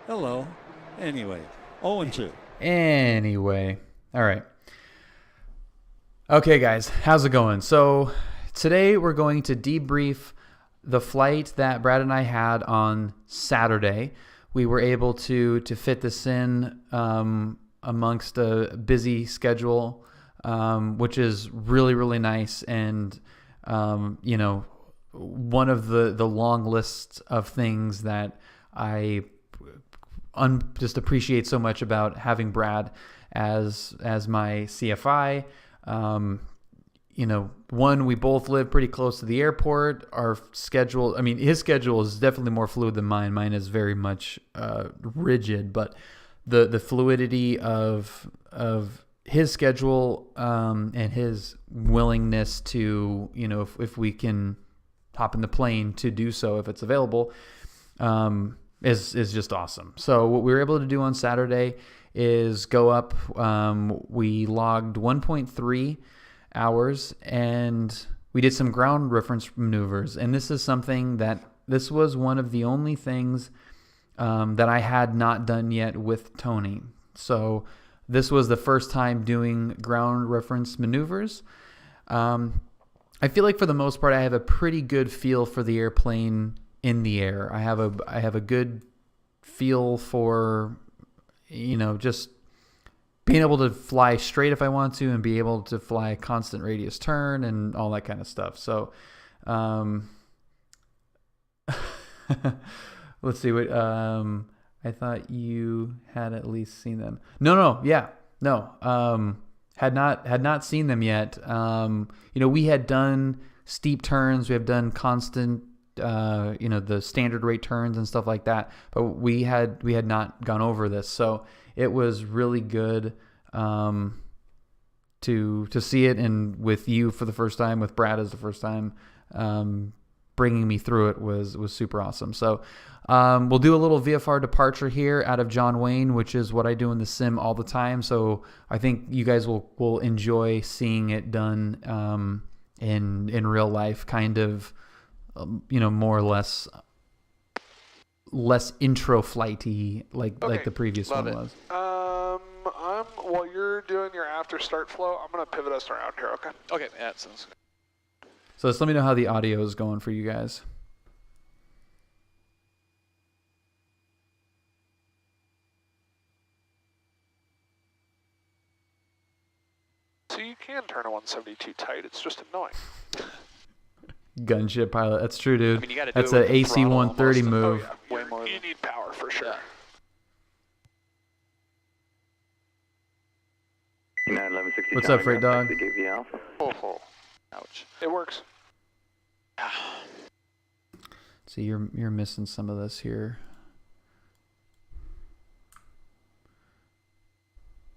Hello. Anyway, 0 and 2. Anyway, all right. Okay, guys, how's it going? So today we're going to debrief the flight that Brad and I had on Saturday. We were able to fit this in amongst a busy schedule, which is really nice, and one of the long lists of things that I just appreciate so much about having Brad as my CFI. One, we both live pretty close to the airport. Our schedule, I mean, his schedule is definitely more fluid than mine. Mine is very much rigid, but the fluidity of his schedule and his willingness to, if we can hop in the plane to do so if it's available, is just awesome. So what we were able to do on Saturday is go up. We logged 1.3 hours, and we did some ground reference maneuvers. And this is something this was one of the only things that I had not done yet with Tony. So this was the first time doing ground reference maneuvers. I feel like for the most part, I have a pretty good feel for the airplane in the air. I have a good feel for, just being able to fly straight if I want to, and be able to fly a constant radius turn and all that kind of stuff. So, let's see what, I thought you had at least seen them. No, had not seen them yet. We had done steep turns. We have done constant, the standard rate turns and stuff like that, but we had not gone over this. So it was really good to see it, and with you for the first time, with Brad as the first time, bringing me through it was super awesome. So we'll do a little VFR departure here out of John Wayne, which is what I do in the sim all the time. So I think you guys will enjoy seeing it done in real life, kind of, more or less intro flighty like the previous one was. While you're doing your after start flow, I'm gonna pivot us around here. Okay. Okay. Yeah, that sounds good. So just let me know how the audio is going for you guys. So you can turn a 172 tight. It's just annoying. Gunship pilot. That's true, dude. I mean, you gotta That's do it an with the AC throttle 130 almost. move. Oh, yeah. Way more You need power for sure. Yeah. 91160 What's up, Freight Dog? Oh. Ouch. It works. See, you're missing some of this here.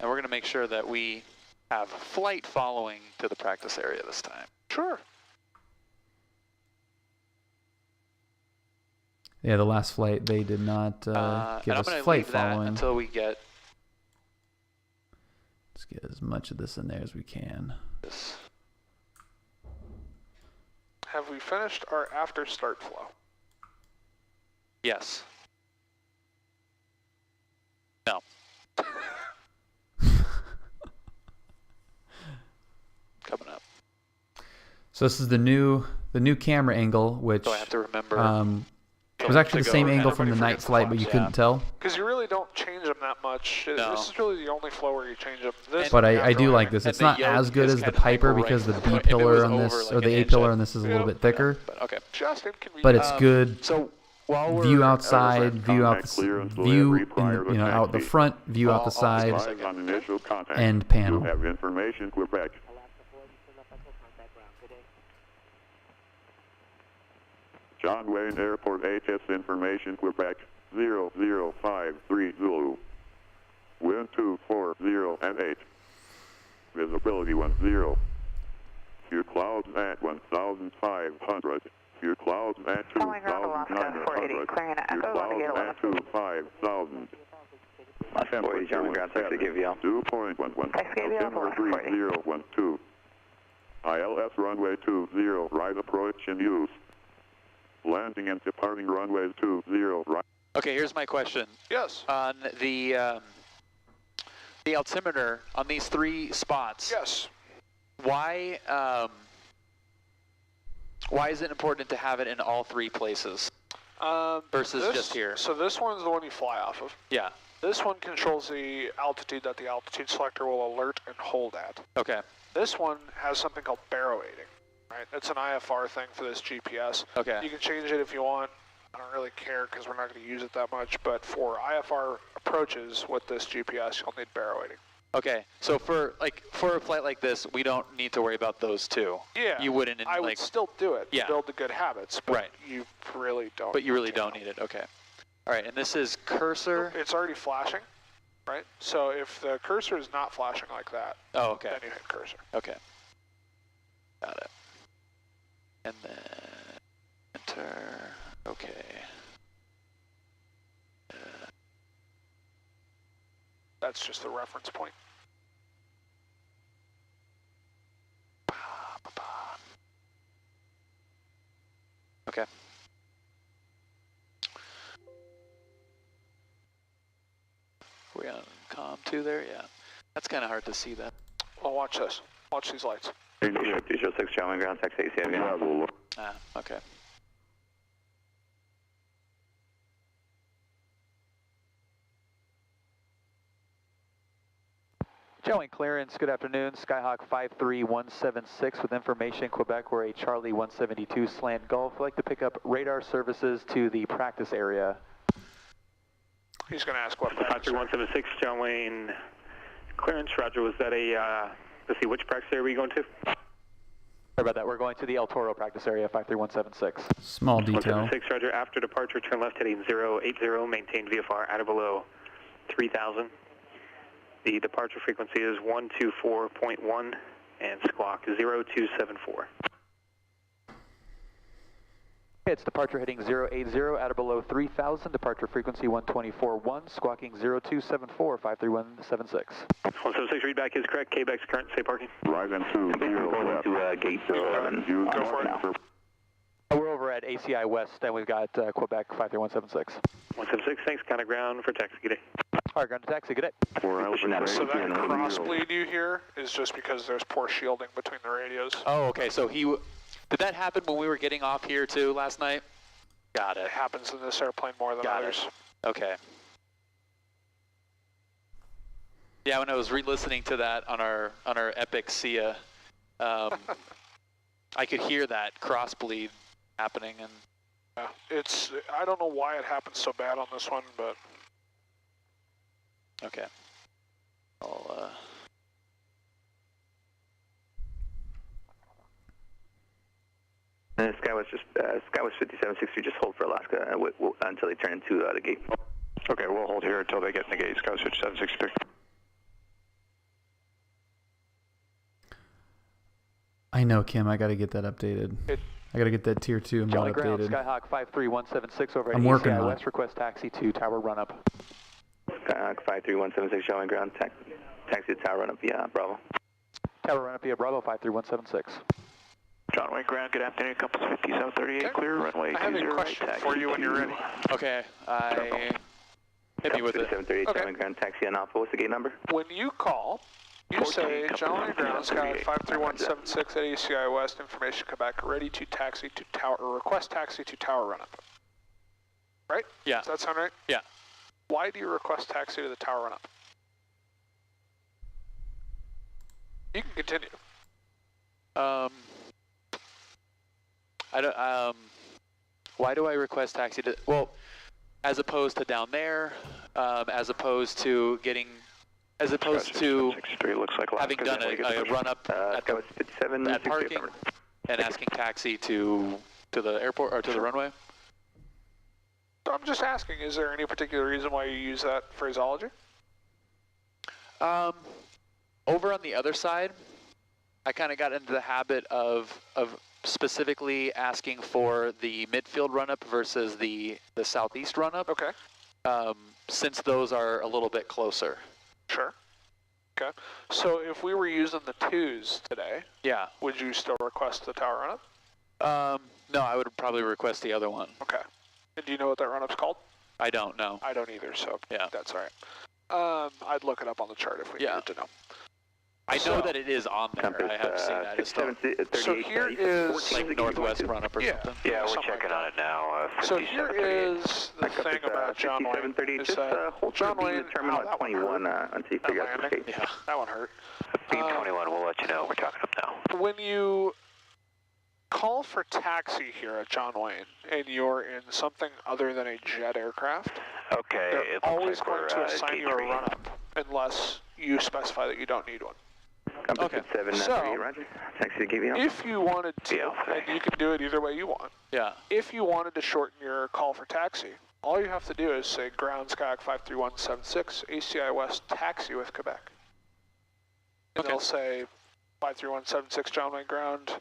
And we're gonna make sure that we have flight following to the practice area this time. Sure. Yeah, the last flight they did not give and I'm us gonna flight leave that following. until we get Let's get as much of this in there as we can. this. Have we finished our after start flow? Yes. No. Coming up. So this is the new camera angle, which So I have to remember. was actually the to same go angle and from the everybody night forgets flight, but the you flaps, couldn't tell. Because you really don't change them that much. No. This is really the only flow where you change them. This But I after do like landing. this. And It's the not yoke as good is as the kind of Piper like because the right B if it pillar was on over this, like or an the A inch, pillar on this is a little bit thicker. But okay. Just inconvenient. But it's good. So while we're View outside, view out the out the front, view out the side, and panel. Have information, Quebec. John Wayne Airport HS information, Quebec 00530. Wind 240 and 8. Visibility 10. Your clouds at 1,500. Your clouds at 2,900. Your clouds at 5,000. Last 40, John, ground 6 to give you. 2.11. November 3012. ILS runway 20, right approach in use. Landing and departing runway 20, right. Okay, here's my question. Yes. On the altimeter on these 3 spots. Yes. Why is it important to have it in all 3 places versus just here? So this one's the one you fly off of. Yeah. This one controls the altitude that the altitude selector will alert and hold at. Okay. This one has something called baroating, right? It's an IFR thing for this GPS. Okay. You can change it if you want. I don't really care because we're not going to use it that much, but for IFR approaches with this GPS, you'll need baroating. Okay, so for a flight like this, we don't need to worry about those 2. Yeah. You wouldn't. I would still do it to build the good habits, but right. you really don't. But you really don't need it. Okay. All right, and this is cursor. It's already flashing, right? So if the cursor is not flashing like that, oh, okay. then you hit cursor. Okay. Got it. And then enter. Okay. That's just the reference point. Okay. Are we on comm 2 there? Yeah. That's kind of hard to see that. Well, watch this. Watch these lights. 206, Charlie ground, taxi ACIV. Ah, okay. Showing clearance, good afternoon, Skyhawk 53176 with information, Quebec, we're a Charlie 172 slant Gulf. I'd like to pick up radar services to the practice area. He's going to ask what practice. Roger 176, John Wayne, clearance, Roger, was that a, let's see, which practice area were you going to? Sorry about that, we're going to the El Toro practice area, 53176. Small detail. 176, Roger, after departure, turn left heading 080, maintain VFR at or below 3000. The departure frequency is 124.1 and squawk 0274. It's departure heading 080 at or below 3000, departure frequency 124.1, squawking 0274, 53176. 176, readback is correct, KBEX current, say parking. Rising 20 left. To gate 11. Go for it. We're over at ACI West, and we've got Quebec 53176. 176, thanks, kind of ground for taxi, good day. All right, ground to taxi, good day. So that crossbleed you hear is just because there's poor shielding between the radios. Oh, okay, so did that happen when we were getting off here too last night? Got it. It happens in this airplane more than others. Okay. Yeah, when I was re-listening to that on our Epic SIA, I could hear that crossbleed happening, and Yeah, I don't know why it happens so bad on this one, but okay. I'll Skywest 5763, just hold for Alaska until they turn into the gate. Okay, we'll hold here until they get in the gate, Scout Switch 763. I know, Kim. I got to get that updated. I got to get that tier 2 mod updated. Skyhawk 53176 over at I'm working ACI on West. it. Request taxi to tower run up. Skyhawk 53176, showing ground, taxi to tower run up, yeah, Bravo. Tower run up via Bravo 53176. John Wayne ground, good afternoon, compass 5738, clear runway 20 I have a question for you when you're ready. Okay, hit me with it. 5738, Okay. showing ground, taxi on Alpha. What's the gate number? When you call, you say, John Ground, Sky 53176 at ACI West, information Quebec, ready to taxi to tower, or request taxi to tower run up. Right? Yeah. Does that sound right? Yeah. Why do you request taxi to the tower run up? You can continue. I don't, why do I request taxi to, well, as opposed to down there, as opposed to looks like having done a run up at parking and asking taxi to the airport or to the runway? So I'm just asking, is there any particular reason why you use that phraseology? Over on the other side, I kind of got into the habit of specifically asking for the midfield run-up versus the southeast run-up. Okay. Since those are a little bit closer. Sure. Okay. So if we were using the 2s today, Yeah. would you still request the tower run-up? No, I would probably request the other one. Okay. And do you know what that run-up's called? I don't know. I don't either, so Yeah. that's all right. I'd look it up on the chart if we needed to know. I know that it is on there. Compass, I have seen that. It's not 38, So here is like northwest run-up or something. Yeah, we're something checking like on it now. So here is the thing about John Wayne. 5738, Is just that hold John for being Wayne, determined on that one 21 hurt. until you That figure out the landing, shape. Yeah. that one hurt. Beam 21, we'll let you know. We're talking up now. When you call for taxi here at John Wayne and you're in something other than a jet aircraft, Okay, they're it looks always like going we're to assign gate you a 3. run-up unless you specify that you don't need one. Compass Okay. 738, roger. Taxi to give you. If you wanted to, Yeah, and you can do it either way you want, Yeah. if you wanted to shorten your call for taxi, all you have to do is say ground Skyhawk 53176, ACI West taxi with Quebec. And Okay. they'll say 53176 John Wayne ground,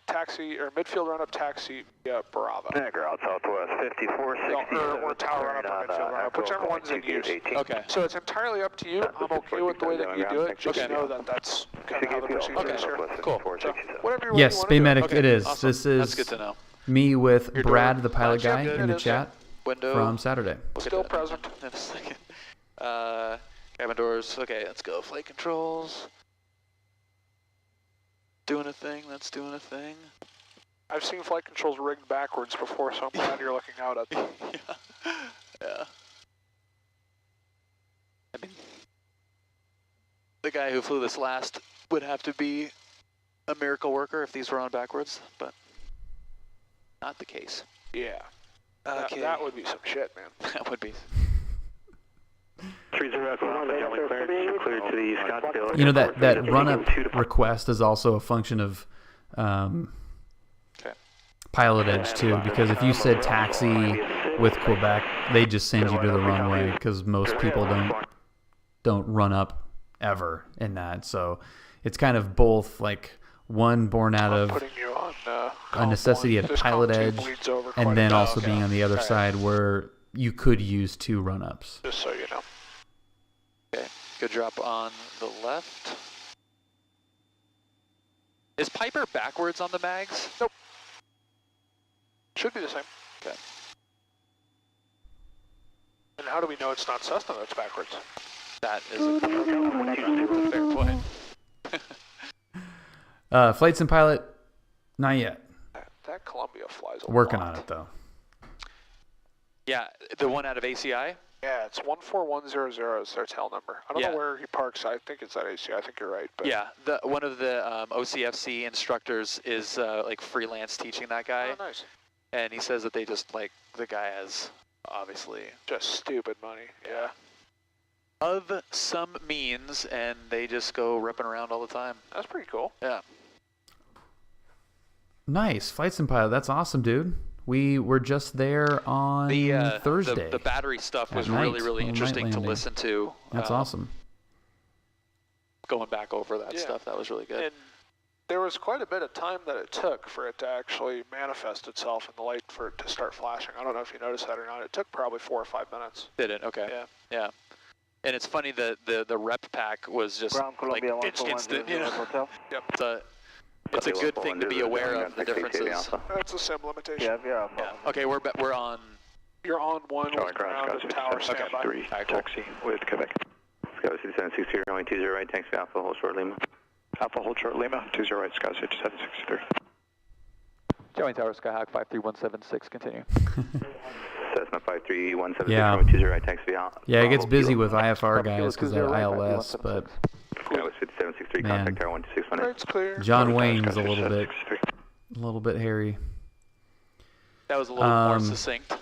taxi or midfield run-up taxi via Bravo. Ground Southwest 5467. Or tower run-up or midfield run-up, whichever one's in use. Okay. So it's entirely up to you. I'm okay with the way that you do it. Just Okay. know that that's kind of how the procedure is here. Cool. So whatever way Yes, you want Bay to do. Medic, Okay, it is. awesome. This is That's good to know. me with Your Brad, door. the pilot Yeah, guy, good, in it the is, chat Window. from Saturday. Look at Still that present. In a second. Cabin doors. Okay, let's go. Flight controls. Doing a thing. That's doing a thing. I've seen flight controls rigged backwards before, so I'm glad you're looking out at them. Yeah. Yeah. I mean, the guy who flew this last would have to be a miracle worker if these were on backwards, but not the case. Yeah. Okay. That would be some shit, man. That would be. 30 cleared to the Scottsdale. You know, that Airport. run-up request is also a function of pilot edge, too, because if you said taxi with Quebec, they just send you to the runway because most people don't run up ever in that. So it's kind of both, like, one born out I'm of putting you on a necessity at a This pilot comp two edge, bleeds over quite and a then bit. also Okay. being on the other All right. side where you could use 2 run-ups. Just so you know. Okay, good drop on the left. Is Piper backwards on the mags? Nope. Should be the same. Okay. And how do we know it's not Cessna that's backwards? That is a fair point. Flight sim pilot, not yet. That Columbia flies a Working lot. on it, though. Yeah, the one out of ACI? Yeah, it's 14100 is their tail number. I don't Yeah. know where he parks. I think it's at ACI. I think you're right. But Yeah, one of the OCFC instructors is like freelance teaching that guy. Oh, nice. And he says that they just, like, the guy has, obviously, Just stupid money. Yeah. of some means, and they just go ripping around all the time. That's pretty cool. Yeah. Nice. Flight sim pilot, that's awesome, dude. We were just there on Thursday. The battery stuff was At night, really, really on night interesting to landing. listen to. That's awesome. Going back over that Yeah. stuff, that was really good. And there was quite a bit of time that it took for it to actually manifest itself in the light for it to start flashing. I don't know if you noticed that or not. It took probably 4 or 5 minutes. Did it? Okay. Yeah. Yeah. And it's funny that the rep pack was just like instant, you know. Yep. It's a good thing to be aware of the differences. That's a sim limitation. Yeah. Okay, we're on. You're on one with ground and tower standby. 3, taxi with Quebec. Sky 6763, runway 20 right, taxi Alpha, hold short Lima. Alpha hold short Lima, 20 right, Sky 6763. Joey Tower, Skyhawk 53176, continue. Cessna 53176, Yeah. runway 20 right, taxi Alpha. Yeah, it gets busy with IFR guys because of ILS, but Sky 5763, Man. contact tower 12618. Right's clear. John Wayne's a little bit hairy. That was a little more Um, succinct.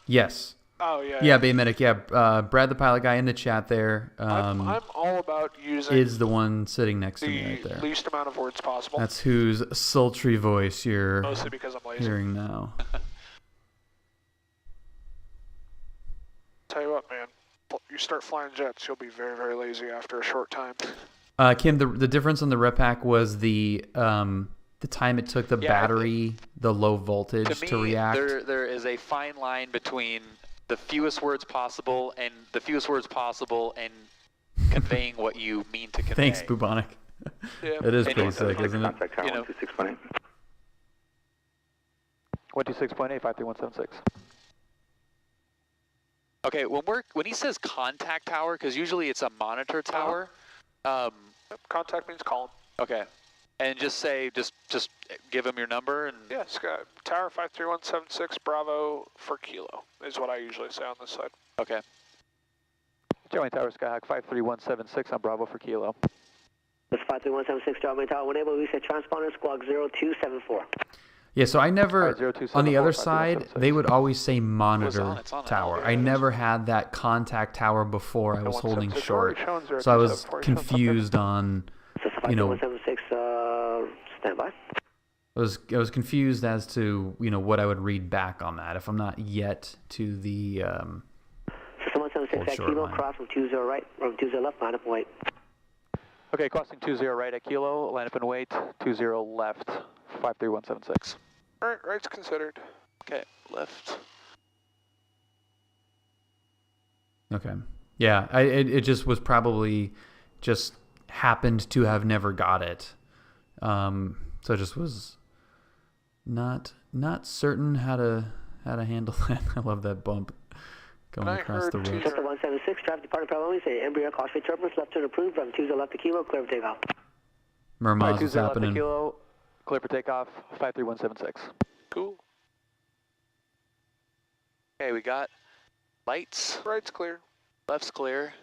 Yes. Oh, yeah. Yeah, Bay Medic. Yeah, Brad, the pilot guy in the chat there, I'm all about using is the one sitting next to me right the there. least amount of words possible. That's whose sultry voice you're Mostly because I'm lazy. hearing now. Tell you what, man. You start flying jets, you'll be very, very lazy after a short time. Kim, the difference on the rep pack was the time it took the Yeah, battery, the low voltage To me, react. there is a fine line between the fewest words possible and conveying what you mean to convey. Thanks, Bubonic. Yeah. It is And pretty it's sick, isn't it? Contact tower You know. 12618. 126.8, 53176. Okay, when he says contact tower, because usually it's a monitor tower. Yep, contact means call him. Okay, and just say just give him your number and. Yeah, Sky, tower 53176 Bravo for kilo is what I usually say on this side. Okay. Charlie Tower Skyhawk 53176 on Bravo for kilo. That's 53176 Charlie Tower. When able, we say transponder squawk 0274. Yeah, so I never, Alright, 0274, on the other side, 53176. they would always say monitor It's on tower. now. I never had that contact tower before I was holding 176, short. already shown So I was 0274, confused on, So you know, 53176, standby. I was confused as to, you know, what I would read back on that if I'm not yet to the So 176 at short kilo, line. cross from 20 right, from 20 left, line up and wait. Okay, crossing 20 right at kilo, line up and wait, 20 left, 53176. All right, right's considered. Okay, left. Okay. Yeah, it just was probably just happened to have never got it. So just was not certain how to handle that. I love that bump going And I across heard the road. Delta 176, traffic department probably say embryo caution turbulence, left turn approved, from 20 left to kilo, clear for takeoff. Mermaz, what's 20 left at happening? kilo, clear for takeoff, 53176. Cool. Okay, we got lights, Right's clear. left's clear,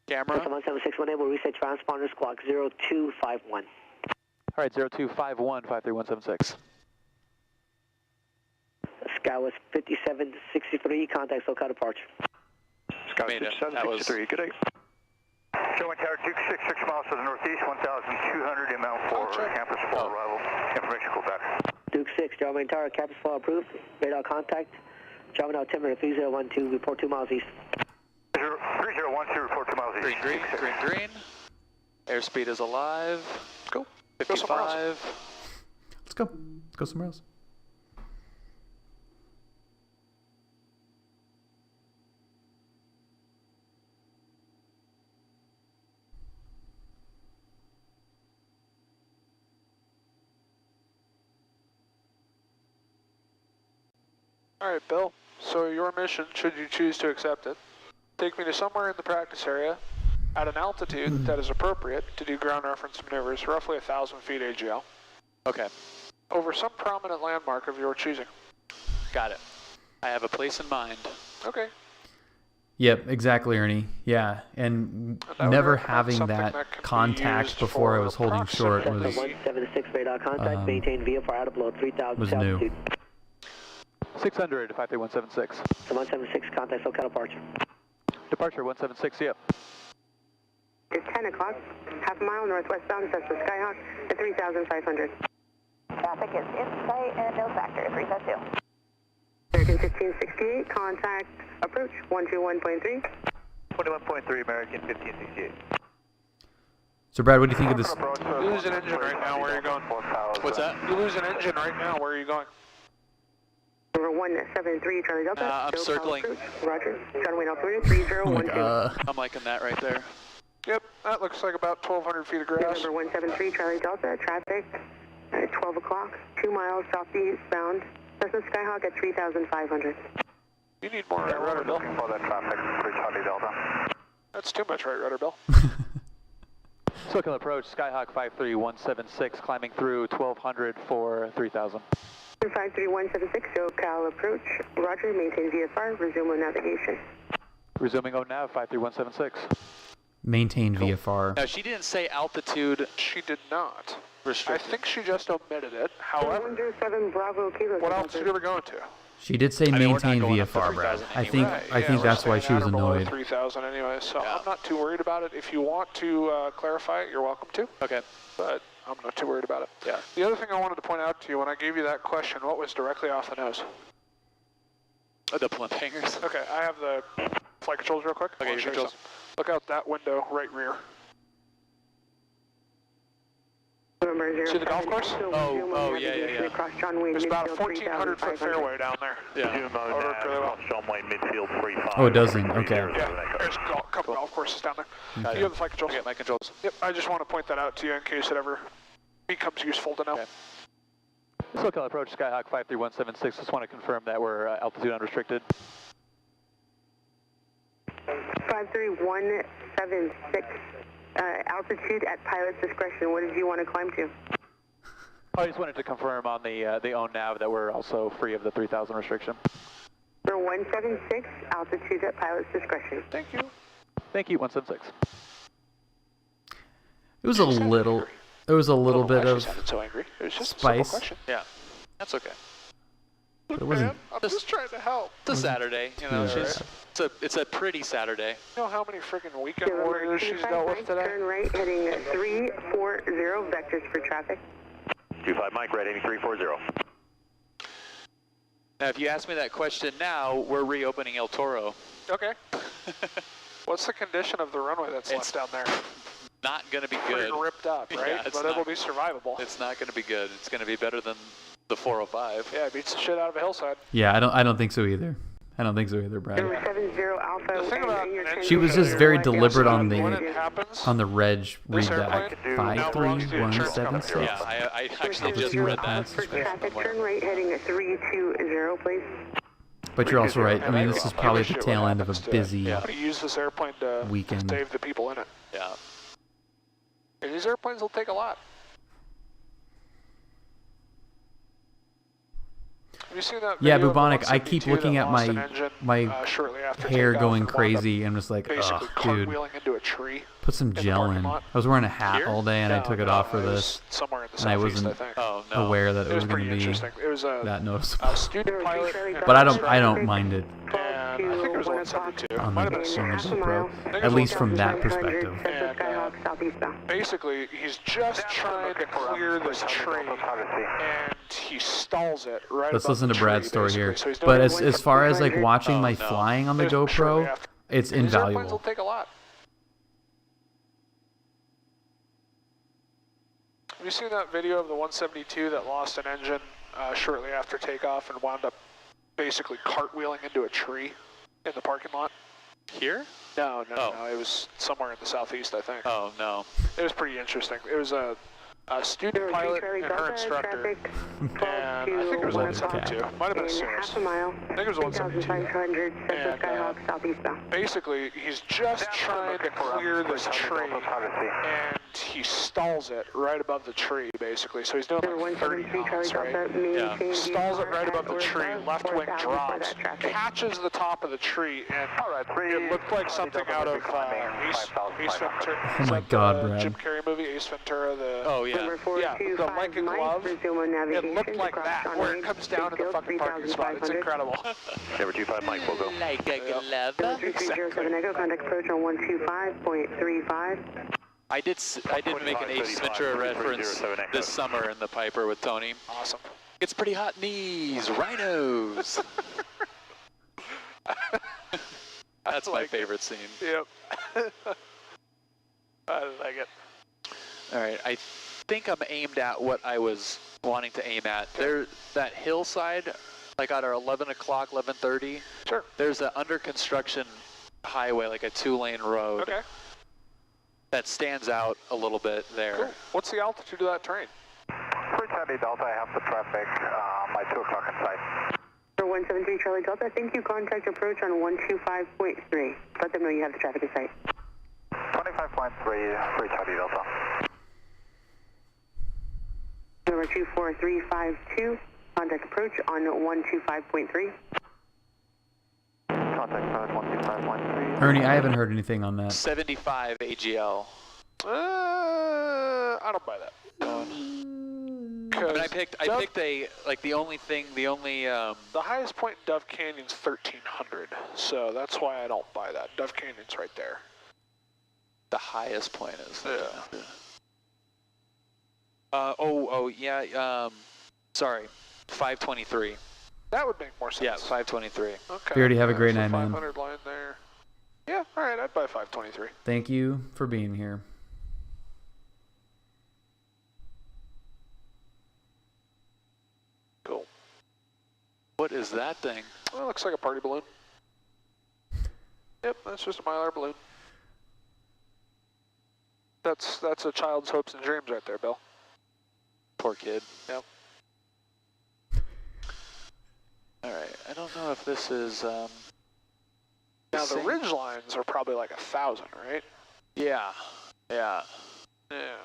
Delta camera. 176, when able, reset transponder squawk 0251. All right, 0251, 53176. Skywest 5763, contact SoCal departure. Made it. That was. Good day. Showing tower Duke 66 miles to the northeast, 1,200 ml for campus for arrival. Information call back. Duke 6, Jarman Tower, campus fall approved, radar contact. Jarman Tower, Timber 3012, report 2 miles east. 3012, report 2 miles east. Green. Airspeed is alive. Go. Go somewhere else. 55. Let's go somewhere else. All right, Bill. So your mission, should you choose to accept it, take me to somewhere in the practice area at an altitude that is appropriate to do ground reference maneuvers, roughly 1,000 feet AGL, Okay, over some prominent landmark of your choosing. got it. I have a place in mind. Okay. Yep, exactly, Ernie. Yeah, and I would never recommend having something that that can be contact used before I for was holding short proximity. was 176 radar contact, maintain VFR out of below 3,000 was new. altitude. 600, 53176. So 176, contact SoCal departure. Departure 176, yep. It's 10 o'clock, half a mile northwestbound, Cessna Skyhawk at 3,500. Traffic is in sight and no factor, 352. American 1568, contact approach 121.3. 21.3, American 1568. So Brad, what do you think of this? You lose an engine right now, where are you going? What's that? You lose an engine right now, where are you going? Over 173, Charlie Delta. I'm SoCal circling. approach. Roger, Runway Altimeter I'm like, 3012. I'm liking that right there. Yep, that looks like about 1,200 feet of grass. Number 173, Charlie Delta, traffic at 12 o'clock, 2 miles southeastbound, Cessna Skyhawk at 3,500. You need more right rudder, Bill. Looking for that traffic, for Charlie Delta. That's too much right rudder, Bill. SoCal approach, Skyhawk 53176, climbing through 1200 for 3000. 53176, SoCal approach. Roger, maintain VFR, resume on navigation. Resuming on nav 53176. Maintain VFR. Now she didn't say altitude She did not. I restricted. think she just omitted it. However, 7 Bravo Kilo. what altitude are we going to? She did say I mean, we're not maintain going up to VFR, Brad. 3,000 I think Right, I think we're that's why she staying was at or below annoyed. 3,000 anyway, so Yeah. I'm not too worried about it. If you want to clarify it, you're welcome to, Okay. but I'm not too worried about it. Yeah. The other thing I wanted to point out to you, when I gave you that question, what was directly off the nose? The plinth hangers. Okay, I have the flight controls real quick. Okay, I'll your show you controls. something. Look out that window, right rear. See the golf course? Oh, yeah. Across John Wayne, There's about a midfield, 1,400 foot 3,500. fairway down there. Yeah. Over pretty well. John Wayne, midfield 35. Oh, it doesn't. Okay. Yeah, there's a couple golf courses down there. Okay. You have the flight controls? I get my controls. Yep, I just want to point that out to you in case it ever becomes useful to know. Okay. SoCal approach, Skyhawk 53176. Just want to confirm that we're altitude unrestricted. 53176, altitude at pilot's discretion. What did you want to climb to? I just wanted to confirm on the own nav that we're also free of the 3,000 restriction. For 176, altitude at pilot's discretion. Thank you. Thank you, 176. It was a little. There was a little bit of sounded so angry. It was just a spice. simple question. Yeah, that's okay. But it wasn't. I'm just trying to help. It's a Saturday, you know. Yeah. It's a pretty Saturday. You know how many freaking weekend warriors she's dealt with today? Turn right, heading 340, vectors for traffic. 25 Mike, red heading 340. Now, if you ask me that question now, we're reopening El Toro. Okay. What's the condition of the runway that's left down there? Not going to be good. Pretty ripped up, right? Yeah, but it'll be survivable. It's not going to be good. It's going to be better than the 405. Yeah, it beats the shit out of a hillside. Yeah, I don't think so either. I don't think so either, Brad. 70 Alpha. The thing about She was just very deliberate on when it the happens, reg read this that airplane, 53176. Yeah, I actually just read that. For traffic, turn right, heading 320, please. But you're also right. I mean, this is probably the tail end of a busy I'm going to use this airplane to weekend. save the people in it. Yeah. And these airplanes will take a lot. Have you seen that Yeah, video of the Bubonic, I keep 172 looking that at lost an my engine, shortly after hair takeoff going and wound up crazy and was like, basically ugh, dude, cartwheeling into a tree? put some the gel parking in. lot. I was wearing a hat Here? all day and I took it off for it was this, somewhere in the and I southeast, wasn't think. Oh, no. aware that It it was was going pretty to be interesting. It was that noticeable. a student pilot. But I don't mind it. And I think it was 172. On Might have been the, a on the series. GoPro, I think it at was least from that 172. perspective. And basically, he's just trying to clear this tree, and he stalls it right Let's above listen the to Brad's tree, story here. basically. So he's But doing as far as like watching my no. flying on the it was shortly GoPro, after. it's And these airplanes will invaluable. take a lot. Have you seen that video of the 172 that lost an engine shortly after takeoff and wound up basically cartwheeling into a tree in the parking lot? Here? No. It was somewhere in the southeast, I think. Oh, no. It was pretty interesting. It was a student pilot and her instructor. And I think it was What 172. Might have been a series. Half a mile. I think it was 172. 3,500, Central Skyhawk, southeastbound. Basically, he's just trying to clear this tree, and he stalls it right above the tree, basically. So he's doing like 30 knots, right? Yeah. Stalls it right above the tree, left wing drops, catches the top of the tree, and it looked like something out of Ace Ventura. Oh my God, Brad. Jim Carrey movie, Ace Ventura. Oh, yeah. Yeah, the Like a Glove. It looked like that, where it comes down to the fucking parking spot. It's incredible. Number 25 Mike, we'll go. Like a glove. 3307 Echo, contact approach on 125.35. I did make an Ace Ventura reference this summer in the Piper with Tony. Awesome. It's pretty hot in these rhinos. That's my favorite scene. Yep. I like it. All right, I think I'm aimed at what I was wanting to aim at. There, that hillside, like at our 11 o'clock, 11:30. Sure. There's an under construction highway, like a 2-lane road. Okay. That stands out a little bit there. Cool. What's the altitude of that terrain? For Charlie Delta, I have the traffic by 2 o'clock in sight. For 173 Charlie Delta, thank you. Contact approach on 125.3. Let them know you have the traffic in sight. 25.3 for Charlie Delta. Number 24352, contact approach on 125.3. Contact pilot 125.3. Ernie, I haven't heard anything on that. 75 AGL. I don't buy that. I mean, I picked the highest point in Dove Canyon's 1300, so that's why I don't buy that. Dove Canyon's right there. the highest point is. Yeah. Sorry, 523. That would make more sense. Yeah, 523. Okay. We already have a great so night, man. 500 line there. Yeah, all right, I'd buy 523. Thank you for being here. Cool. What is that thing? Well, it looks like a party balloon. Yep, that's just a Mylar balloon. That's a child's hopes and dreams right there, Bill. Poor kid. Yep. All right, I don't know if this is. Now the ridge lines are probably like 1,000, right? Yeah. Yeah. Yeah.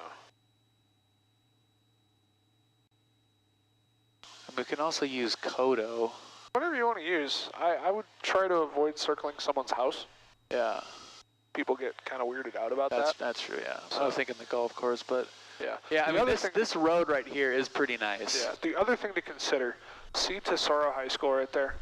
And we can also use Kodo. Whatever you want to use. I would try to avoid circling someone's house. Yeah. People get kind of weirded out about that. That's true, yeah. So, I was thinking the golf course, but... Yeah. Yeah, I The mean, other this road right here is pretty nice. Yeah. The other thing to consider, see Tesoro High School right there?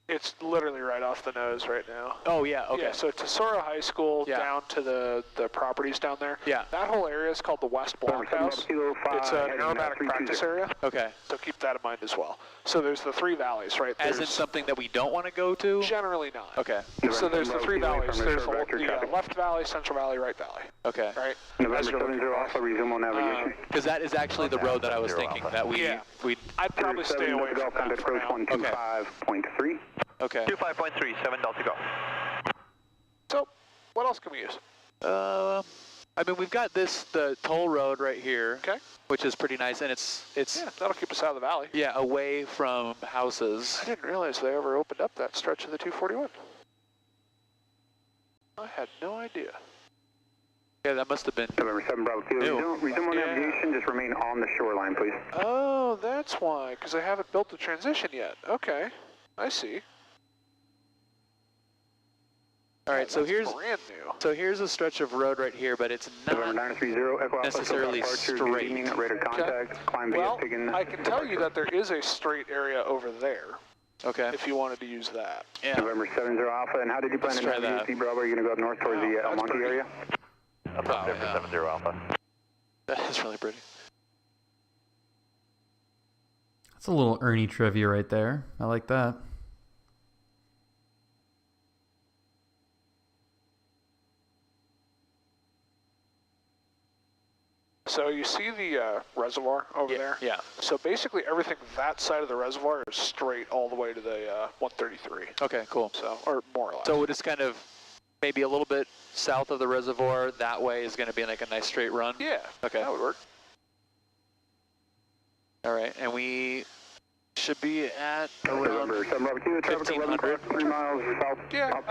It's literally right off the nose right now. Oh, yeah, okay. Yeah, so Tesoro High School down to the properties down there. Yeah. That whole area is called the West Blockhouse. It's an aerobatic practice area. Okay. So keep that in mind as well. So there's the three valleys, right? As in something that we don't want to go to? Generally not. Okay. So there's the three valleys. There's the left valley, central valley, right valley. Okay. Right? November 70 Alpha, resume on navigation. Because that is actually the road that I was thinking that we... I'd probably stay away from that for now. 125.3. Okay. 25.3, 7 Delta Go. So, what else can we use? I mean, we've got the toll road right here. Okay. Which is pretty nice, and it's yeah, that'll keep us out of the valley. Yeah, away from houses. I didn't realize they ever opened up that stretch of the 241. I had no idea. Yeah, that must have been... November 7 Bravo 2. Resume on navigation, just remain on the shoreline, please. Oh, that's why, because I haven't built the transition yet. Okay, I see. All right, so here's brand new. So here's a stretch of road right here, but it's not necessarily straight. Well, I can tell you that there is a straight area over there. Okay. If you wanted to use that. Yeah. November 70 Alpha, and how did you plan to navigate Bravo? Are you going to go up north towards the El Monte area? November 70 Alpha. That is really pretty. That's a little Ernie trivia right there. I like that. So you see the reservoir over there? Yeah. So basically everything that side of the reservoir is straight all the way to the 133. Okay, cool. So, or more or less. So it's kind of maybe a little bit south of the reservoir. That way is going to be like a nice straight run? Yeah. Okay. That would work. All right, and we should be at around 1,500. 3 miles south. Yeah,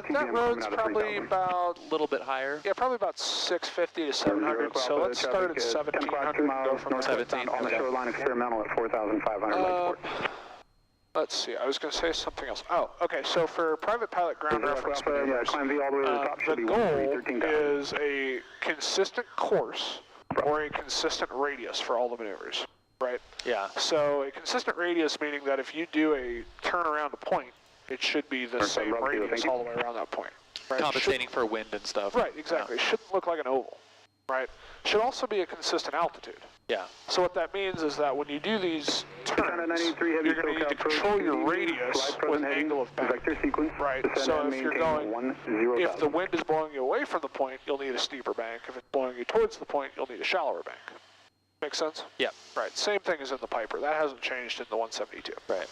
that road's probably about a little bit higher. Yeah, probably about 650 to 700. So let's start at 1,700 and go from there. 17. On the shoreline experimental at 4,500. Let's see, I was going to say something else. Oh, okay, so for private pilot ground reference maneuvers, the goal is a consistent course or a consistent radius for all the maneuvers, right? Yeah. So a consistent radius meaning that if you do a turn around a point, it should be the same radius all the way around that point. Right? Compensating for wind and stuff. Right, exactly. It shouldn't look like an oval, right? Should also be a consistent altitude. Yeah. So what that means is that when you do these turns, you're going to need to control your radius with angle of bank. Right. So if you're going, if the wind is blowing you away from the point, you'll need a steeper bank. If it's blowing you towards the point, you'll need a shallower bank. Make sense? Yeah. Right. Same thing as in the Piper. That hasn't changed in the 172. Right.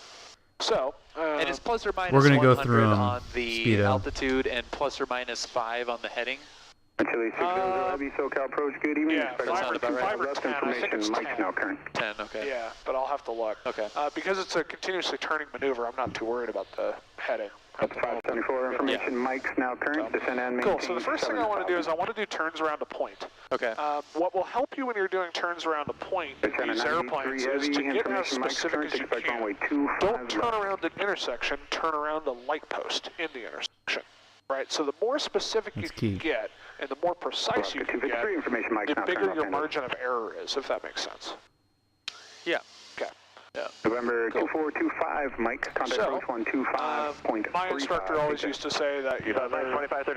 So, and it's plus or minus we're gonna 100 go through on the speedo. altitude and plus or minus 5 on the heading. Chile 60 Heavy SoCal approach, good evening. Yeah, 5 or 10. I think it's 10. Mike's now current. 10, okay. Yeah, but I'll have to look. Okay. Because it's a continuously turning maneuver, I'm not too worried about the heading. That's 574 information. Mike's now current. Descend and maintain. Cool. So the first thing I want to do is I want to do turns around a point. Okay. What will help you when you're doing turns around a point in these airplanes is to get as specific as you can. Don't turn around an intersection, turn around a light post in the intersection. Right? So the more specific you can get and the more precise you can get, the bigger your margin of error is, if that makes sense. Yeah. Okay. Yeah. November 2425, Mike, contact approach 125.35. My instructor always used to say that, you know,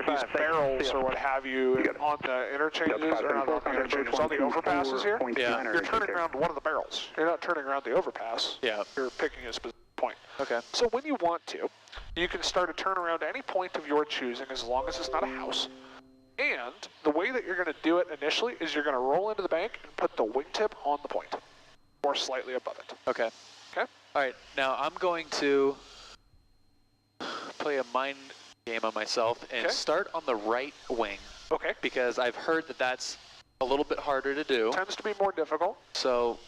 these barrels or what have you on the interchanges, or not on the interchanges, on the overpasses here, you're turning around one of the barrels. You're not turning around the overpass. Yeah. You're picking a specific point. Okay. So when you want to, you can start a turn around any point of your choosing as long as it's not a house. And the way that you're going to do it initially is you're going to roll into the bank and put the wingtip on the point, or slightly above it. Okay. Okay. All right. Now I'm going to play a mind game on myself and start on the right wing. Okay. Because I've heard that that's a little bit harder to do. Tends to be more difficult. So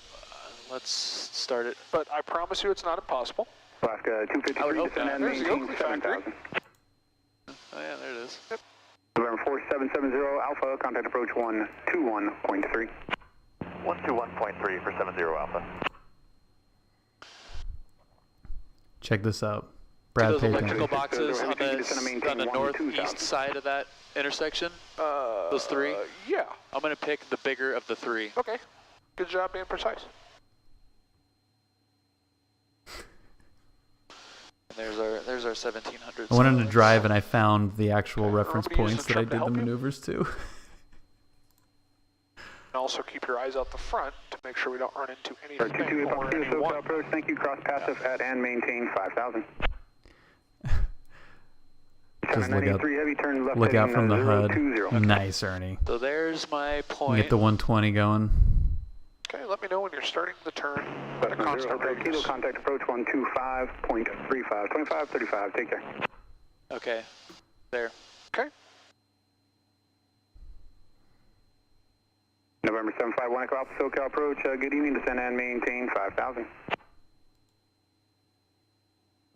let's start it. But I promise you it's not impossible. Alaska 253, I would hope descend not. and There's the maintain Oakley factory. 7,000. Oh yeah, there it is. Yep. November 4770 Alpha, contact approach 121.3. 121.3 for 70 Alpha. Check this out. See Brad those Payton. electrical boxes on everything you descend and the maintain 1 to northeast 2,000. side of that intersection? Those three? Yeah. I'm going to pick the bigger of the three. Okay. Good job being precise. And there's our 1700. I went on a drive and I found the actual reference remember to use points the that I trim to did the help you? maneuvers to. And also keep your eyes out the front to make sure we don't run into anything 22 or SOCAL anyone. approach, thank you, cross passive at and maintain 5,000. Just look out, heavy, turn left look out heading, from the HUD. 020. Nice, Ernie. So there's my You point. get the 120 going. Okay, let me know when you're starting the turn at a constant Hotel Kilo, radius. contact approach 125.35, 25, 35, take care. Okay, there. Okay. November 751 Echo Alpha SoCal approach, good evening, descend and maintain 5,000.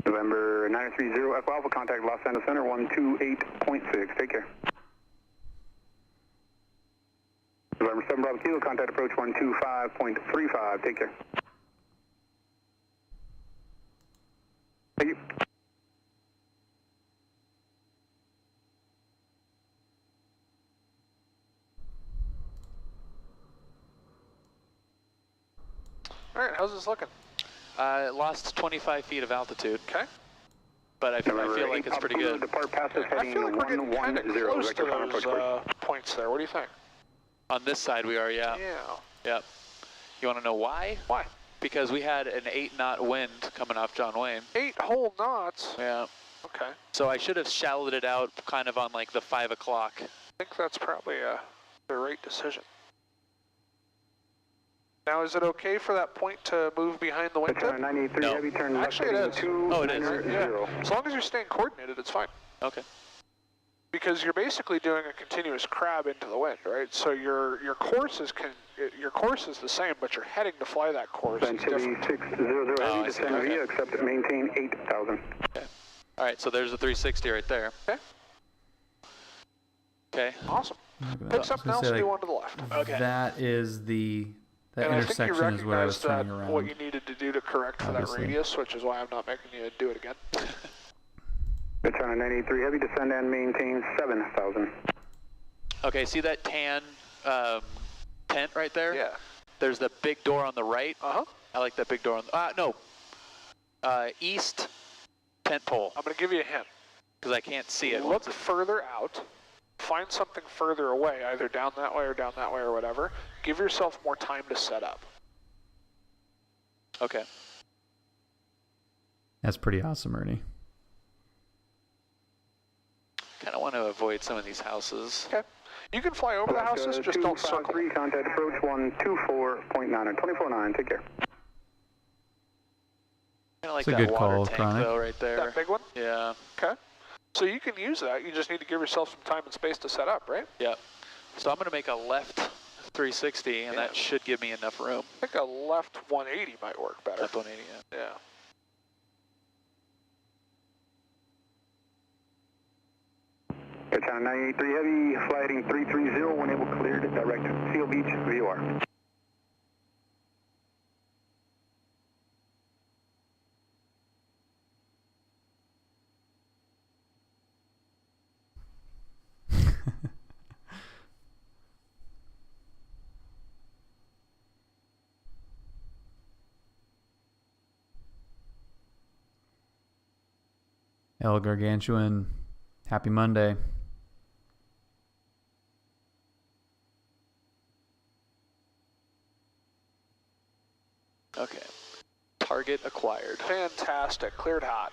November 930 Echo Alpha, contact Los Angeles Center 128.6, take care. November 7 Bravo Kilo, contact approach 125.35, take care. Thank you. All right, how's this looking? Lost 25 feet of altitude, Okay. but I feel like it's pretty good. Depart passive I heading feel like we're getting kind of 110, close to vector final those approach, please. points there. What do you think? On this side we are, yeah. Yeah. Yep. You want to know why? Why? Because we had an 8-knot wind coming off John Wayne. 8 whole knots. Yeah. Okay. So I should have shallowed it out kind of on like the 5 o'clock. I think that's probably the right decision. Now, is it okay for that point to move behind the wingtip? 983 No. heavy, turn left Actually, it heading is. 290. Oh, it is. Yeah. As long as you're staying coordinated, it's fine. Okay. Because you're basically doing a continuous crab into the wind, right? So your course is the same, but you're heading to fly that course. It's Chili different. 600 Oh, heavy, I see. descend Okay. via, accept and maintain 8,000. Okay. All right, so there's a 360 right there. Okay. Okay. Awesome. Look at Pick that. something I was else gonna and say, do one to the left. Okay. That is that And I think you intersection is what I was recognized turning that around. what you needed to do to correct for that Obviously. radius, which is why I'm not making you do it again. Good turn on 983 heavy, descend and maintain 7,000. Okay, see that tan tent right there? Yeah. There's the big door on the right. Uh-huh. I like that big door on the, east tent pole, I'm going to give you a hint. because I can't see it. Look further out. Find something further away, either down that way or whatever. Give yourself more time to set up. Okay. That's pretty awesome, Ernie. Kind of want to avoid some of these houses. Okay. You can fly over the houses, just don't circle. 253, contact approach 124.9 or 24.9, take care. Kind of like It's a that good water call, tank Chronic. though, right there. That big one? Yeah. Okay. So you can use that. You just need to give yourself some time and space to set up, right? Yeah. So I'm going to make a left 360, and Yeah. that should give me enough room. I think a left 180 might work better. Left 180, yeah. Yeah. Good turn on 983 heavy, fly heading 330, when able cleared, direct Seal Beach, VOR. El Gargantuan, happy Monday. Okay. Target acquired. Fantastic. Cleared hot.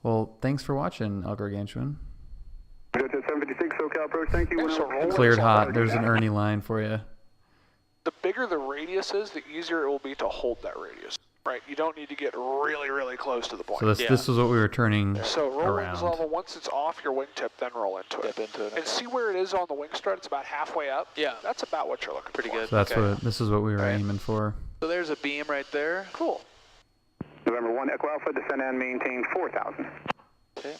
Well, thanks for watching, El Gargantuan. Good to 756 SoCal approach, thank you. Okay, so roll Cleared it hot. out. There's an Ernie line for you. The bigger the radius is, the easier it will be to hold that radius. Right? You don't need to get really, really close to the point. So this is what we were turning So roll around. wings level. Once it's off your wingtip, then roll into it. Dip into it. And see where it is on the wing strut. It's about halfway up. Yeah. That's about what you're looking Pretty for. good. So that's Okay. this is what we were Right. aiming for. So there's a beam right there. Cool. November 1 Echo Alpha, descend and maintain 4,000. Okay.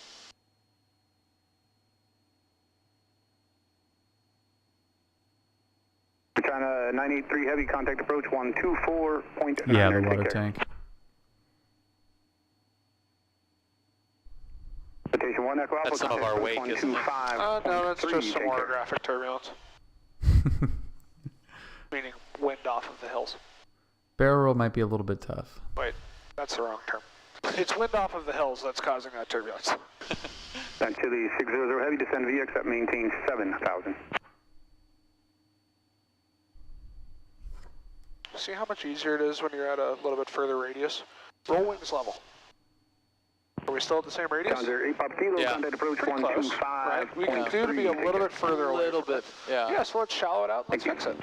China 983 Heavy, contact approach 124.9. Yeah, the water tank. Citation 1 Echo Alpha, That's some of our wake, isn't it? No, that's just some orographic turbulence. Meaning wind off of the hills. Barrel roll might be a little bit tough. Wait, that's the wrong term. It's wind off of the hills that's causing that turbulence. And Chile 600 Heavy, descend VX at maintain 7,000. See how much easier it is when you're at a little bit further radius? Roll wings level. Are we still at the same radius? Calendar 8 Pop Kilo, Yeah. contact approach Pretty close, 125. right? We can do to be a little bit further A away. little from bit, it. yeah. Yeah, so let's shallow it out. Let's fix it.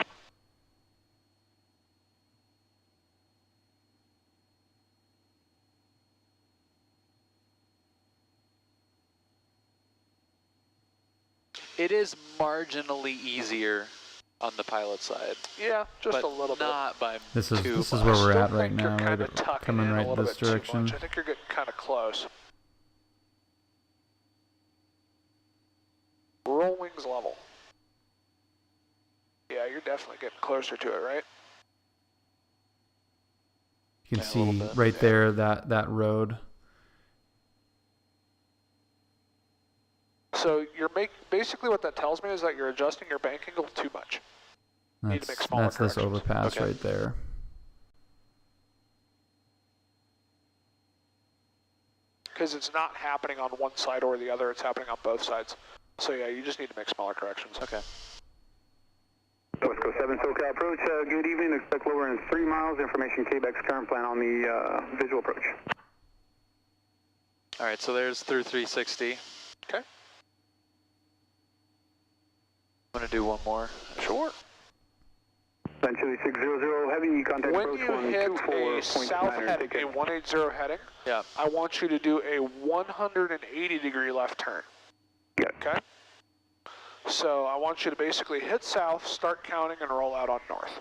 It is marginally easier on the pilot side. Yeah, just but a little bit. not by This is too this is much. where we're Still at right think you're now. kinda Right, tucking coming in a right little this bit too direction. much. I think you're getting kind of close. Roll wings level. Yeah, you're definitely getting closer to it, right? You can Yeah, a little see bit, right yeah. there that road. So you're basically what that tells me is that you're adjusting your bank angle too much. Need to make smaller That's this corrections. overpass Okay. right there. Because it's not happening on one side or the other, it's happening on both sides. So yeah, you just need to make smaller corrections. Okay. West Coast 7 SoCal approach, good evening, expect lower in 3 miles, information Quebec's current plan on the visual approach. All right, so there's through 360. Okay. I'm going to do one more. Sure. Then Chile 600 Heavy, contact When approach you hit a south 124.9. heading, a 180 heading, Yeah. I want you to do a 180 degree left turn. Yeah. Okay? So I want you to basically hit south, start counting, and roll out on north.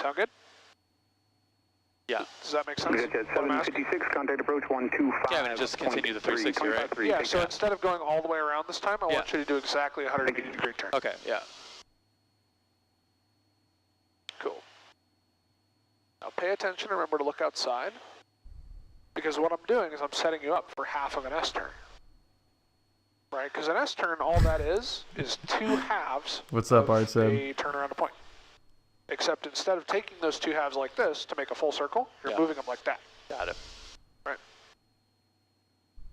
Sound good? Yeah. Does that make sense? Good, at What I'm asking? 756, contact approach 125. Yeah, I mean, just continue the 360, right? Yeah, so instead of going all the way around this time, I Yeah. want you to do exactly a 180 degree turn. Okay, yeah. Cool. Now pay attention, remember to look outside. Because what I'm doing is I'm setting you up for half of an S-turn. Right, because an S-turn, all that is 2 halves What's up, of Art Seb? a turn around a point. Except instead of taking those 2 halves like this to make a full circle, you're Yeah. moving them like that. Got it. Right.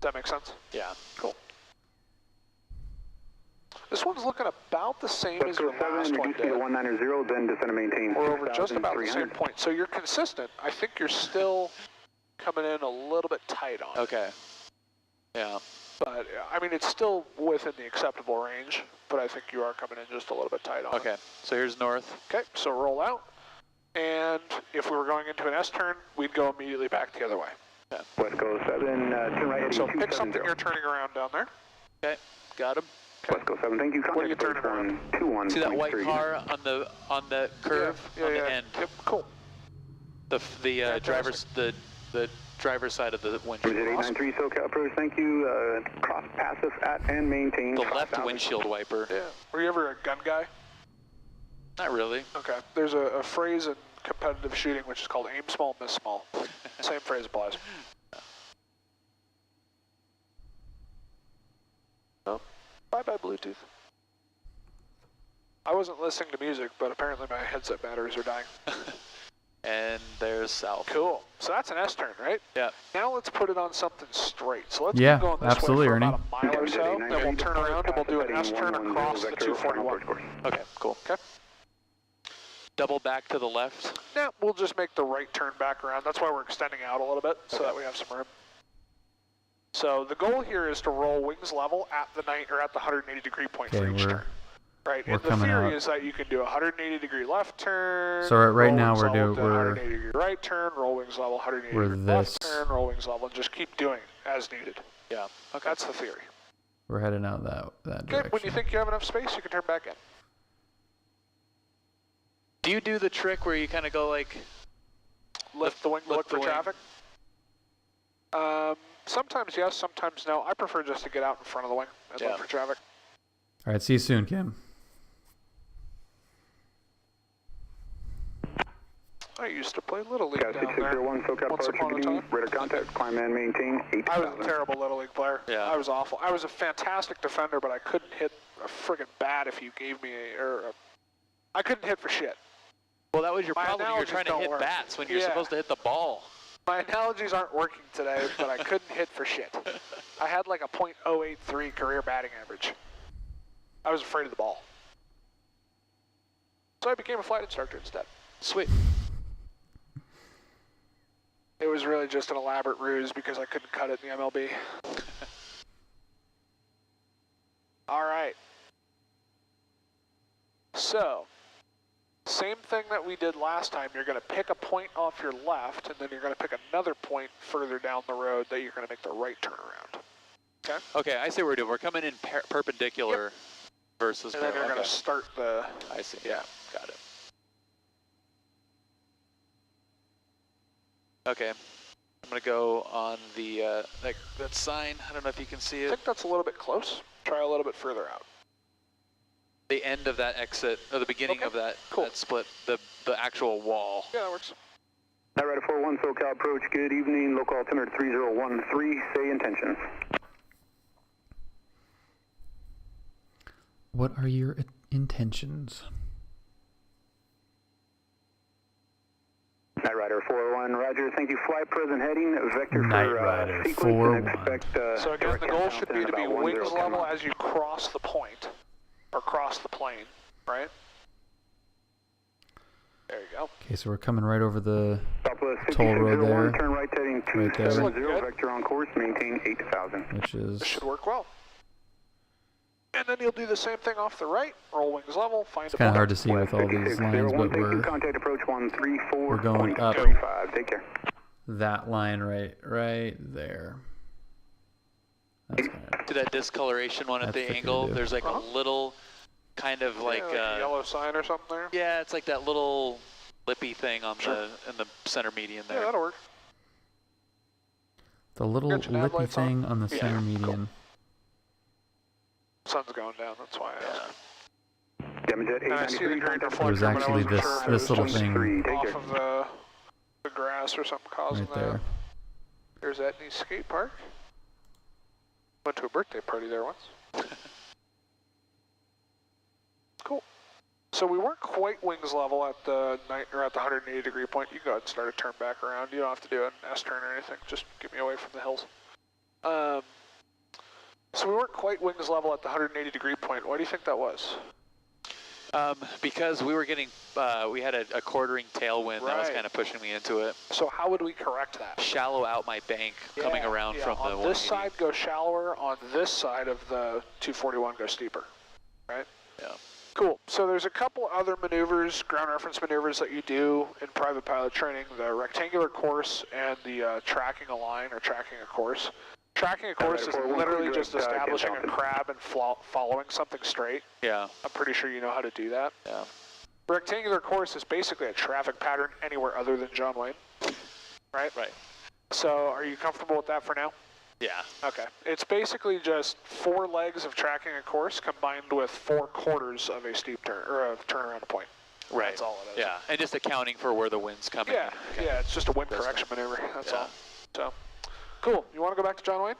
Does that make sense? Yeah. Cool. This one's looking about the same as West your Coast 7, last one reduce speed to did. 190, then descend and maintain We're over just about the same 6,300. point. So you're consistent. I think you're still coming in a little bit tight on it. Okay. Yeah. But, I mean, it's still within the acceptable range, but I think you are coming in just a little bit tight on it. Okay, so here's north. Okay, so roll out. And if we were going into an S-turn, we'd go immediately back the other way. Yeah. West Coast 7, turn right heading So pick 270. something you're turning around down there. Okay, got him. West Coast 7, thank you. What are you Contact turning approach 121.3. See that white car on the curve Yeah, on yeah. the end? Yep, cool. The Fantastic. driver's the driver's side of the windshield. Bridget 893 SoCal approach, thank you. Cross passive at and maintain. The left windshield wiper. Yeah. Were you ever a gun guy? Not really. Okay. There's a phrase in competitive shooting which is called aim small, miss small. Same phrase applies. Oh, bye-bye Bluetooth. I wasn't listening to music, but apparently my headset batteries are dying. And there's south. Cool. So that's an S-turn, right? Yeah. Now let's put it on something straight. So let's Yeah, keep going this absolutely, way for Ernie. about a mile or so. Then we'll turn around and we'll do an S-turn across the 241. Okay, cool. Okay. Double back to the left. Now we'll just make the right turn back around. That's why we're extending out a little bit so that we have some room. So the goal here is to roll wings level at the 180 degree point for Okay, each we're- turn. Right, we're and the coming theory out. is that you can do a 180 degree left turn. So right roll now wings we're level, doing- then we're- 180 degree right turn, roll wings level, 180 we're degree this. left turn, roll wings level, and just keep doing it as needed. Yeah. Okay. That's the theory. We're heading out that Good. direction. When you think you have enough space, you can turn back in. Do you do the trick where you kind of go like lift the wing to look for traffic? Sometimes yes, sometimes no. I prefer just to get out in front of the wing and look for traffic. All right, see you soon, Kim. I used to play Little League down there once upon a time. Radar contact, climb and maintain 8,000. I was a terrible Little League player. Yeah. I was awful. I was a fantastic defender, but I couldn't hit a friggin' bat if you gave me I couldn't hit for shit. Well, that was your My problem. You were trying to hit work. bats when you're supposed to hit the ball. My analogies aren't working today, but I couldn't hit for shit. I had like a .083 career batting average. I was afraid of the ball. So I became a flight instructor instead. Sweet. It was really just an elaborate ruse because I couldn't cut it in the MLB. All right. So, same thing that we did last time. You're going to pick a point off your left, and then you're going to pick another point further down the road that you're going to make the right turnaround. Okay? Okay, I see what we're doing. We're coming in perpendicular versus and then you're parallel. going to start the... I see. Yeah, got it. Okay, I'm going to go on the that sign. I don't know if you can see I it. think that's a little bit close. Try a little bit further out. The end of that exit, or the beginning of that, that split, the actual wall. Yeah, that works. Night Rider 41, SoCal approach, good evening, local altimeter 3013, say intentions. What are your intentions? Night Rider 401, roger, thank you, fly present heading, vector Night for Rider sequence 401. and expect, So again, the goal should be to be wings level as you cross the point, or cross the plane, right? There you go. Okay, so we're coming right over the Southwest toll road 5601, there. turn right heading Right there. 270, vector on course, maintain 8,000. Which is... This should work well. And then you'll do the same thing off the right, roll wings level, find It's a kind of point. hard to see with all these lines, but Contact approach 134. we're going up 35. Take care. that line right there. That's kind of, To that discoloration one at That's the tricky angle, to do. there's like a little kind of like, a yellow sign or something there. yeah, it's like that little lippy thing on in the center median there. Yeah, that'll work. the little Got your nav lippy lights on? thing on the Yeah, center cool. median. Sun's going down, that's why I asked. Demojet And I see the 893, green contact It was reflector, but I actually wasn't this sure if this it little was just thing Take off care. of the grass or something causing right that. there. There's Etney Skate Park. Went to a birthday party there once. Cool. So we weren't quite wings level at the 180 degree point. You go ahead and start a turn back around. You don't have to do an S-turn or anything. Just get me away from the hills. So we weren't quite wings level at the 180 degree point. Why do you think that was? Because we were getting, we had a quartering tailwind that was Right. kind of pushing me into it. So how would we correct that? Shallow out my bank coming around from the on 180. this side go shallower, on this side of the 241 go steeper, right? Yeah. Cool. So there's a couple other maneuvers, ground reference maneuvers that you do in private pilot training, the rectangular course and the tracking a line or tracking a course. Tracking a course is literally just establishing a crab and following something straight. Yeah. I'm pretty sure you know how to do that. Yeah. Rectangular course is basically a traffic pattern anywhere other than John Wayne, right? Right. So are you comfortable with that for now? Yeah. Okay. It's basically just 4 legs of tracking a course combined with 4 quarters of a steep turn or a turnaround point. Right. That's all it is. Yeah, and just accounting for where the wind's coming. Yeah. Yeah. It's just a wind correction maneuver. That's all. So, cool. You want to go back to John Wayne?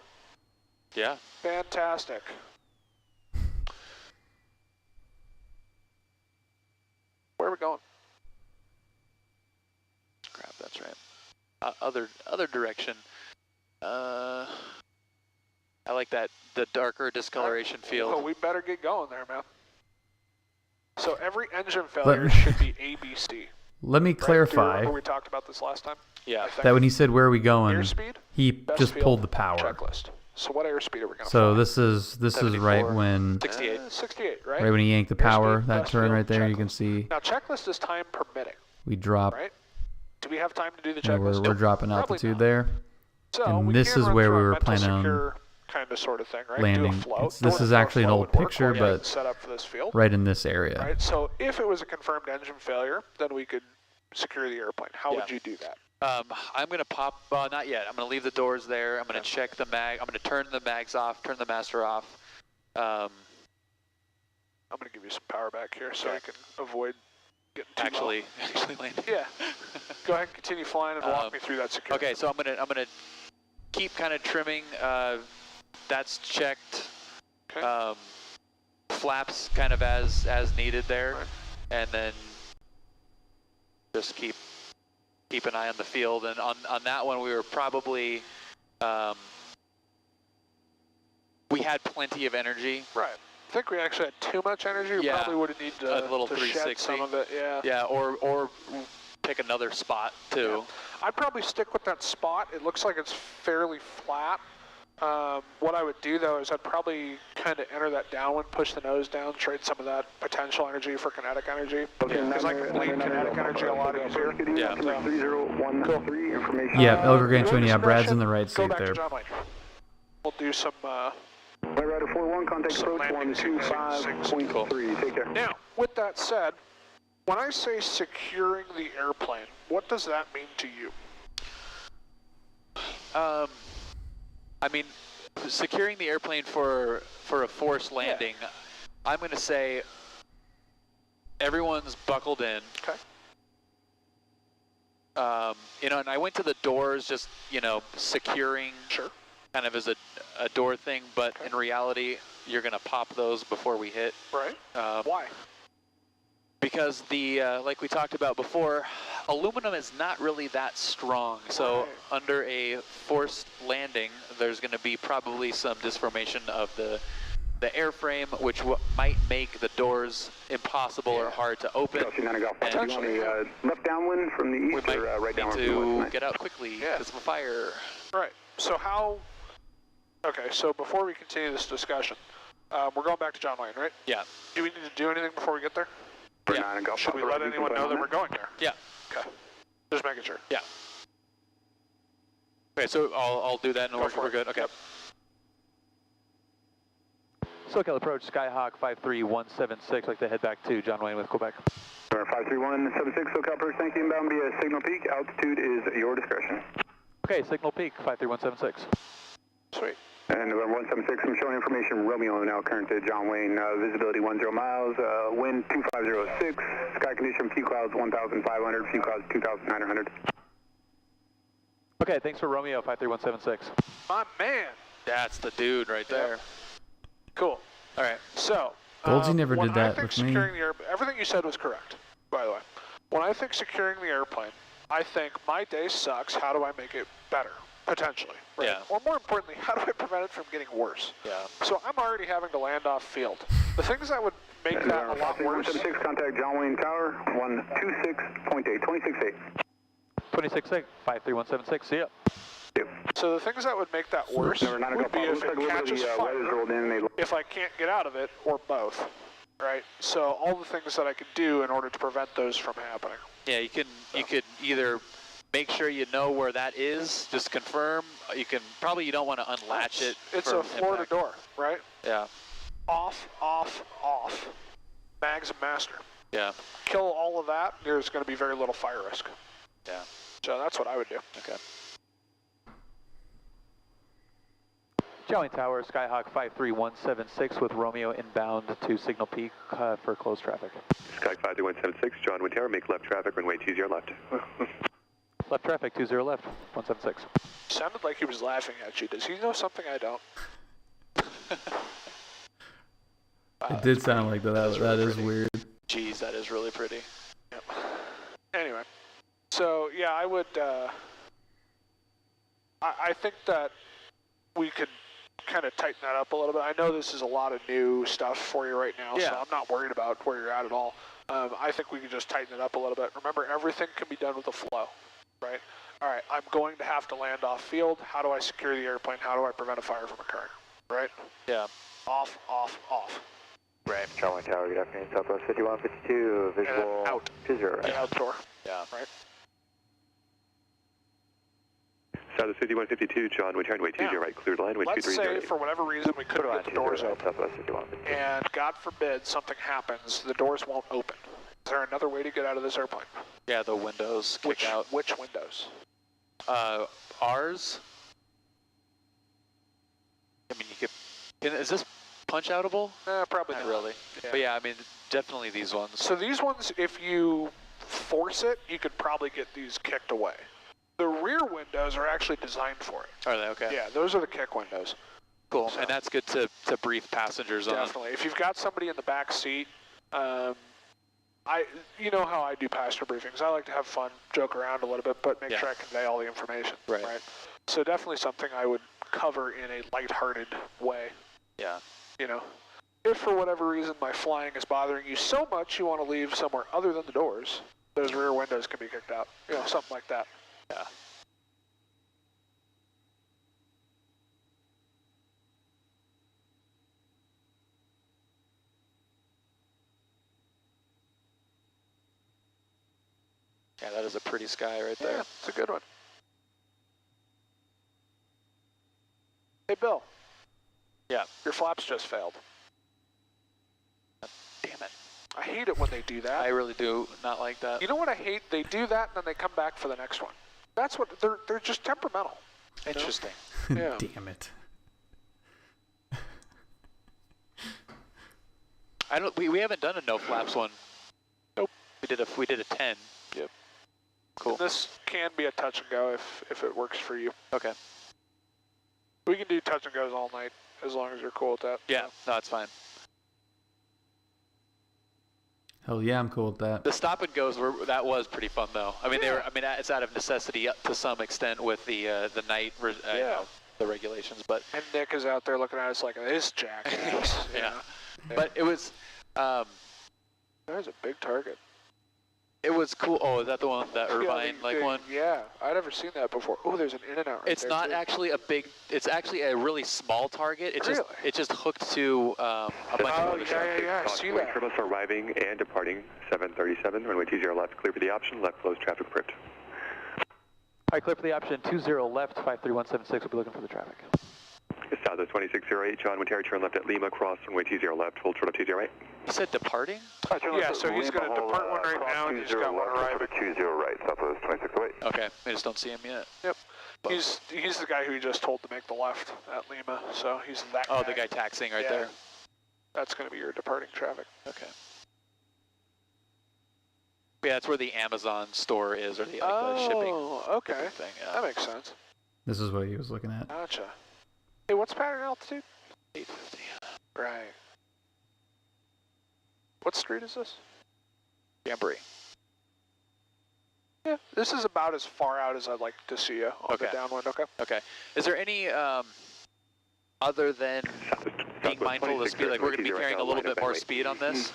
Yeah. Fantastic. Where are we going? Crap, that's right. Other direction. I like that, the darker discoloration field. Well, we better get going there, man. So every engine failure should be ABC. Let me clarify Remember we talked about this last time? Yeah. that when he said where are we going, Airspeed, he best just field, pulled the power. checklist. So what airspeed are we going to So fly? this is right 74. when 68. 68, right? right when he yanked the Airspeed, power, that best turn field, right there, you can checklist. see Now checklist is time permitting, we drop. right? Do we have time to do the Yeah, checklist? we're dropping Probably altitude not. there. So and we this can is run where through we a were mental planning on secure kind of sort of thing, right? landing. Do a float. This is actually an old picture, but set up for this field, right in this area. right? So if it was a confirmed engine failure, then we could secure the airplane. How would you do that? I'm going to pop, not yet. I'm going to leave the doors there. I'm going to check the mag. I'm going to turn the mags off, turn the master off. I'm going to give you some power back here so I can avoid getting too actually landing. Yeah. Go ahead and continue flying and walk me through that security. Okay, so I'm gonna keep kind of trimming. That's checked. Okay. Flaps kind of as needed there, right. And then just keep an eye on the field. And on that one, we were probably we had plenty of energy. Right. I think we actually had too much energy. We probably would have needed to, a little to 360. shed some of it. Yeah. Yeah, or pick another spot too. Yeah. I'd probably stick with that spot. It looks like it's fairly flat. What I would do though is I'd probably kind of enter that downwind, push the nose down, trade some of that potential energy for kinetic energy. Because I can bleed kinetic energy a lot easier. Yeah. Yeah, El Gargantuan, yeah, Brad's in the right Go seat back there. to John Wayne. We'll do some Flight Rider 41, contact approach 125.3. Take care. Now, with that said, when I say securing the airplane, what does that mean to you? I mean, securing the airplane for a forced landing, I'm going to say everyone's buckled in. Okay. And I went to the doors just, securing. Sure. Kind of as a door thing, but in reality, you're going to pop those before we hit. Right. Why? Because like we talked about before, aluminum is not really that strong. So under a forced landing, there's going to be probably some disformation of the airframe, which might make the doors impossible or hard to open. Potentially. Left downwind from the east or right downwind from the west? We might need to get out quickly because of a fire. Right. So okay, so before we continue this discussion, we're going back to John Wayne, right? Yeah. Do we need to do anything before we get there? Yeah. Should we let anyone know that we're going there? Yeah. Okay. Just making sure. Yeah. Okay, so I'll do that and we're good. Okay. Yep. SoCal approach, Skyhawk 53176. Like to head back to John Wayne with Quebec. 53176, SoCal approach, thank you. Inbound via Signal Peak. Altitude is your discretion. Okay, Signal Peak 53176. Sweet. And November 176, I'm showing information. Romeo now current to John Wayne. Visibility 10 miles. Wind 2506. Sky condition few clouds 1,500. Few clouds 2,900. Okay, thanks for Romeo 53176. My man. That's the dude right there. Cool. All right. So, Goldsy never did that when I think with me. securing the everything you said was correct, by the way. When I think securing the airplane, I think my day sucks. How do I make it better? Potentially. Right? Yeah. Or more importantly, how do I prevent it from getting worse? Yeah. So I'm already having to land off field. The things that would make that a lot worse. 176, contact John Wayne Tower 126.8, 26.8. 26.8, 53176. See ya. So the things that would make that worse would be if it catches fire, if I can't get out of it, or both. Right? So all the things that I could do in order to prevent those from happening. Yeah, you could either make sure you know where that is, just confirm. You don't want to unlatch it. It's a Florida door, right? Yeah. Off, off, off. Mags and master. Yeah. Kill all of that, there's going to be very little fire risk. Yeah. So that's what I would do. Okay. John Wayne Tower, Skyhawk 53176 with Romeo inbound to Signal Peak for closed traffic. Skyhawk 53176, John Wayne Tower, make left traffic, runway 20 left. Left traffic, 20 left, 176. Sounded like he was laughing at you. Does he know something I don't? It did sound like that. That is weird. Jeez, that is really pretty. Yep. Anyway, so yeah, I would. I think that we could kind of tighten that up a little bit. I know this is a lot of new stuff for you right now, so I'm not worried about where you're at all. I think we could just tighten it up a little bit. Remember, everything can be done with a flow, right? All right, I'm going to have to land off field. How do I secure the airplane? How do I prevent a fire from occurring, right? Yeah. Off, off, off. Right. John Wayne Tower, good afternoon. Southwest 5152, visual out. 20, right? Get out the door. Yeah. Right. Southwest 5152, John Wayne Tower, runway 20, right, cleared line, wind Let's 230. say for whatever reason we couldn't get the doors open, Southwest 5152. and God forbid something happens, the doors won't open. Is there another way to get out of this airplane? Yeah, the windows kick out. Which windows? Ours. I mean, you could. Is this punch outable? Probably Not not. really. Yeah. But yeah, I mean, definitely these ones. So these ones, if you force it, you could probably get these kicked away. The rear windows are actually designed for it. Are they okay? Yeah, those are the kick windows. Cool, So, and that's good to brief passengers on. Definitely. If you've got somebody in the back seat, you know how I do passenger briefings. I like to have fun, joke around a little bit, but make sure I convey all the information. Right. So definitely something I would cover in a lighthearted way. Yeah. You know, if for whatever reason my flying is bothering you so much you want to leave somewhere other than the doors, those rear windows can be kicked out. You know, something like that. Yeah. Yeah, that is a pretty sky right there. Yeah, it's a good one. Hey, Bill. Yeah. Your flaps just failed. Damn it. I hate it when they do that. I really do not like that. You know what I hate? They do that and then they come back for the next one. That's what, they're just temperamental. Interesting. Yeah. Damn it. We haven't done a no flaps one. Nope. We did a 10. Yep. Cool. And this can be a touch and go if it works for you. Okay. We can do touch and goes all night as long as you're cool with that. Yeah, no, it's fine. Hell yeah, I'm cool with that. The stop and goes that was pretty fun though. I mean, it's out of necessity to some extent with the night, you know, the regulations, but. And Nick is out there looking at us like this jackass. Yeah. But it was. There's a big target. It was cool. Oh, is that the one, that Irvine one? Yeah, I'd never seen that before. Oh, there's an in and out right It's there, not too. actually a big. It's actually a really small target. It Really? it just hooked to a bunch of other stuff. Yeah, I see that. From us arriving and departing 737, runway 20 left, clear for the option, left closed traffic approved. Hi, clear for the option 20 left, 53176. We'll be looking for the traffic. Southwest 2608, John Winterry, turn left at Lima, cross runway 20 left, full throttle 20 right. You said departing? Yeah, so he's going to depart one right now, and he's got one arriving. 20 right, Southwest 2608. Okay, I just don't see him yet. Yep. He's the guy who he just told to make the left at Lima, so he's that guy. Oh, the guy taxiing right there. That's going to be your departing traffic. Okay. Yeah, that's where the Amazon store is, or the, the shipping okay. thing. Yeah. That makes sense. This is what he was looking at. Gotcha. Hey, what's pattern altitude? 850. Right. What street is this? Jamboree. Yeah, this is about as far out as I'd like to see you on the downwind, okay? Okay. Is there any, other than being mindful of the speed, like we're going to be carrying a little bit more speed on this?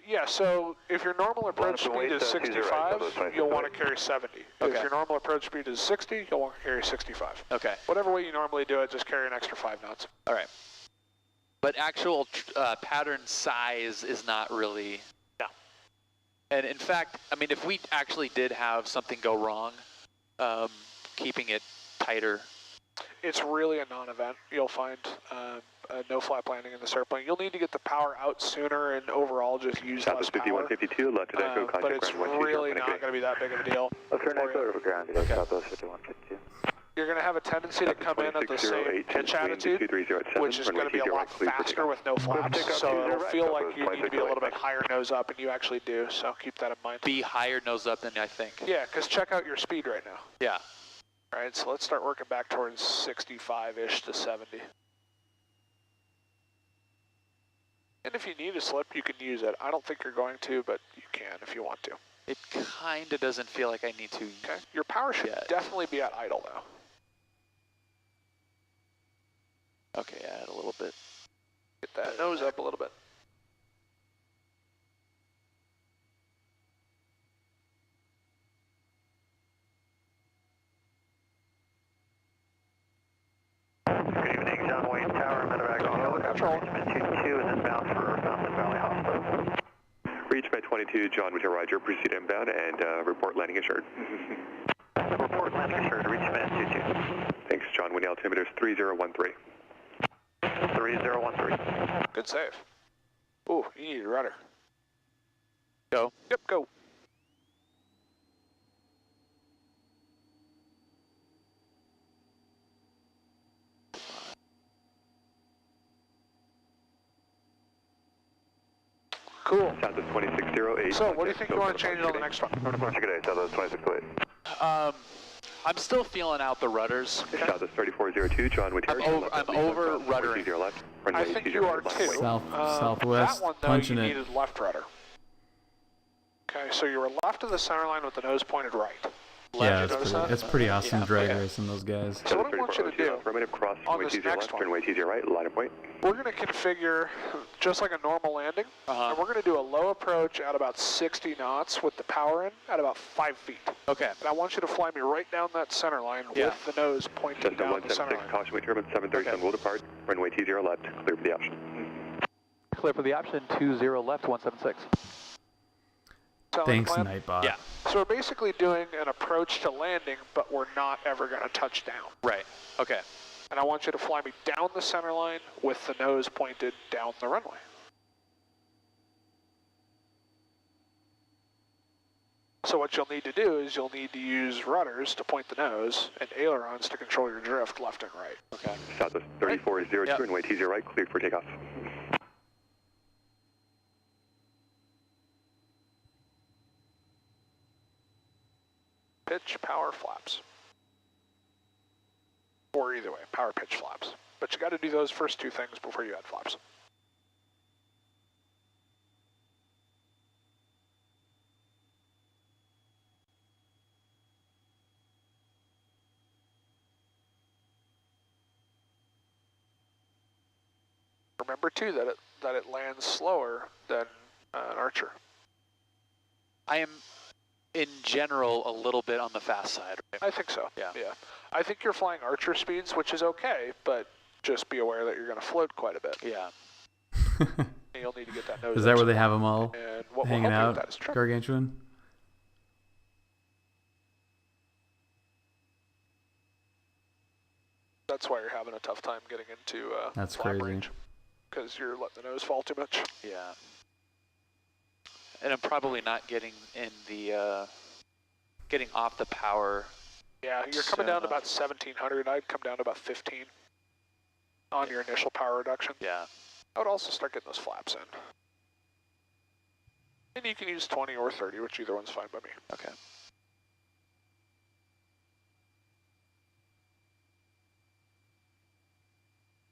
Yeah, so if your normal approach speed is 65, you'll want to carry 70. Okay. If your normal approach speed is 60, you'll want to carry 65. Okay. Whatever way you normally do it, just carry an extra 5 knots. All right. But actual pattern size is not really... No. And in fact, I mean, if we actually did have something go wrong, keeping it tighter... It's really a non-event. You'll find a no-flap landing in this airplane. You'll need to get the power out sooner and overall just use less power. 5152, left to echo, contact but it's really not going to be that big of a deal. Let's turn next over ground, Southwest 5152. You're going to have a tendency to come in at the same pitch attitude, which is going to be a lot faster with no flaps, so it'll feel like you need to be a little bit higher nose up, and you actually do, so keep that in mind. Be higher nose up than I think. Yeah, because check out your speed right now. Yeah. All right, so let's start working back towards 65-ish to 70. And if you need a slip, you can use it. I don't think you're going to, but you can if you want to. It kind of doesn't feel like I need to. Okay, your power should definitely be at idle, though. Okay, add a little bit. Get that nose up a little bit. Good evening, John Wayne Tower, medevac control. Reach 22 and then bound for Fountain Valley Hospital. Reach by 22, John Winter Roger, proceed inbound and report landing assured. Report landing assured, reach by 22. Thanks, John. Wind altimeter is 3013. 3013. Good save. Ooh, you need a rudder. Go. Yep, go. Cool. Southwest 2608. So, what do you think you want to change on the next one? Check it out, Southwest 2608. I'm still feeling out the rudders. Southwest 3402, John Whittier. I'm over ruddering. Left. I think you are too. Southwest, that one, though, punching you it. needed left rudder. Okay, so you were left of the center line with the nose pointed right. Yeah, Left, it's pretty awesome drag racing those guys. So what I want you to do cross, on this next one, turn way to right, line of point. we're going to configure just like a normal landing, and we're going to do a low approach at about 60 knots with the power in at about 5 feet. Okay. And I want you to fly me right down that center line with the nose pointing down the center line. Caution, wind turbine 737 will depart, runway 20 left, clear for the option. Clear for the option, 20 left, 176. Thanks, Nightbot. Yeah. So we're basically doing an approach to landing, but we're not ever going to touch down. Right. Okay. And I want you to fly me down the center line with the nose pointed down the runway. So what you'll need to do is you'll need to use rudders to point the nose and ailerons to control your drift left and right. Okay. Southwest 3402, runway 20 right, cleared for takeoff. Pitch, power, flaps. Or either way, power, pitch, flaps. But you got to do those first two things before you add flaps. Remember too that it lands slower than an Archer. I am, in general, a little bit on the fast side, right? I think so. Yeah. Yeah. I think you're flying Archer speeds, which is okay, but just be aware that you're going to float quite a bit. Yeah. And you'll need to get that nose. Is that where they have them all and what hanging will help you out, with that is trim. Gargantuan? That's why you're having a tough time getting into That's flap crazy. range, because you're letting the nose fall too much. Yeah. And I'm probably not getting in the, getting off the power. Yeah, you're coming down to about 1,700. I'd come down to about 15 on your initial power reduction. Yeah. I would also start getting those flaps in. And you can use 20 or 30, which either one's fine by me. Okay.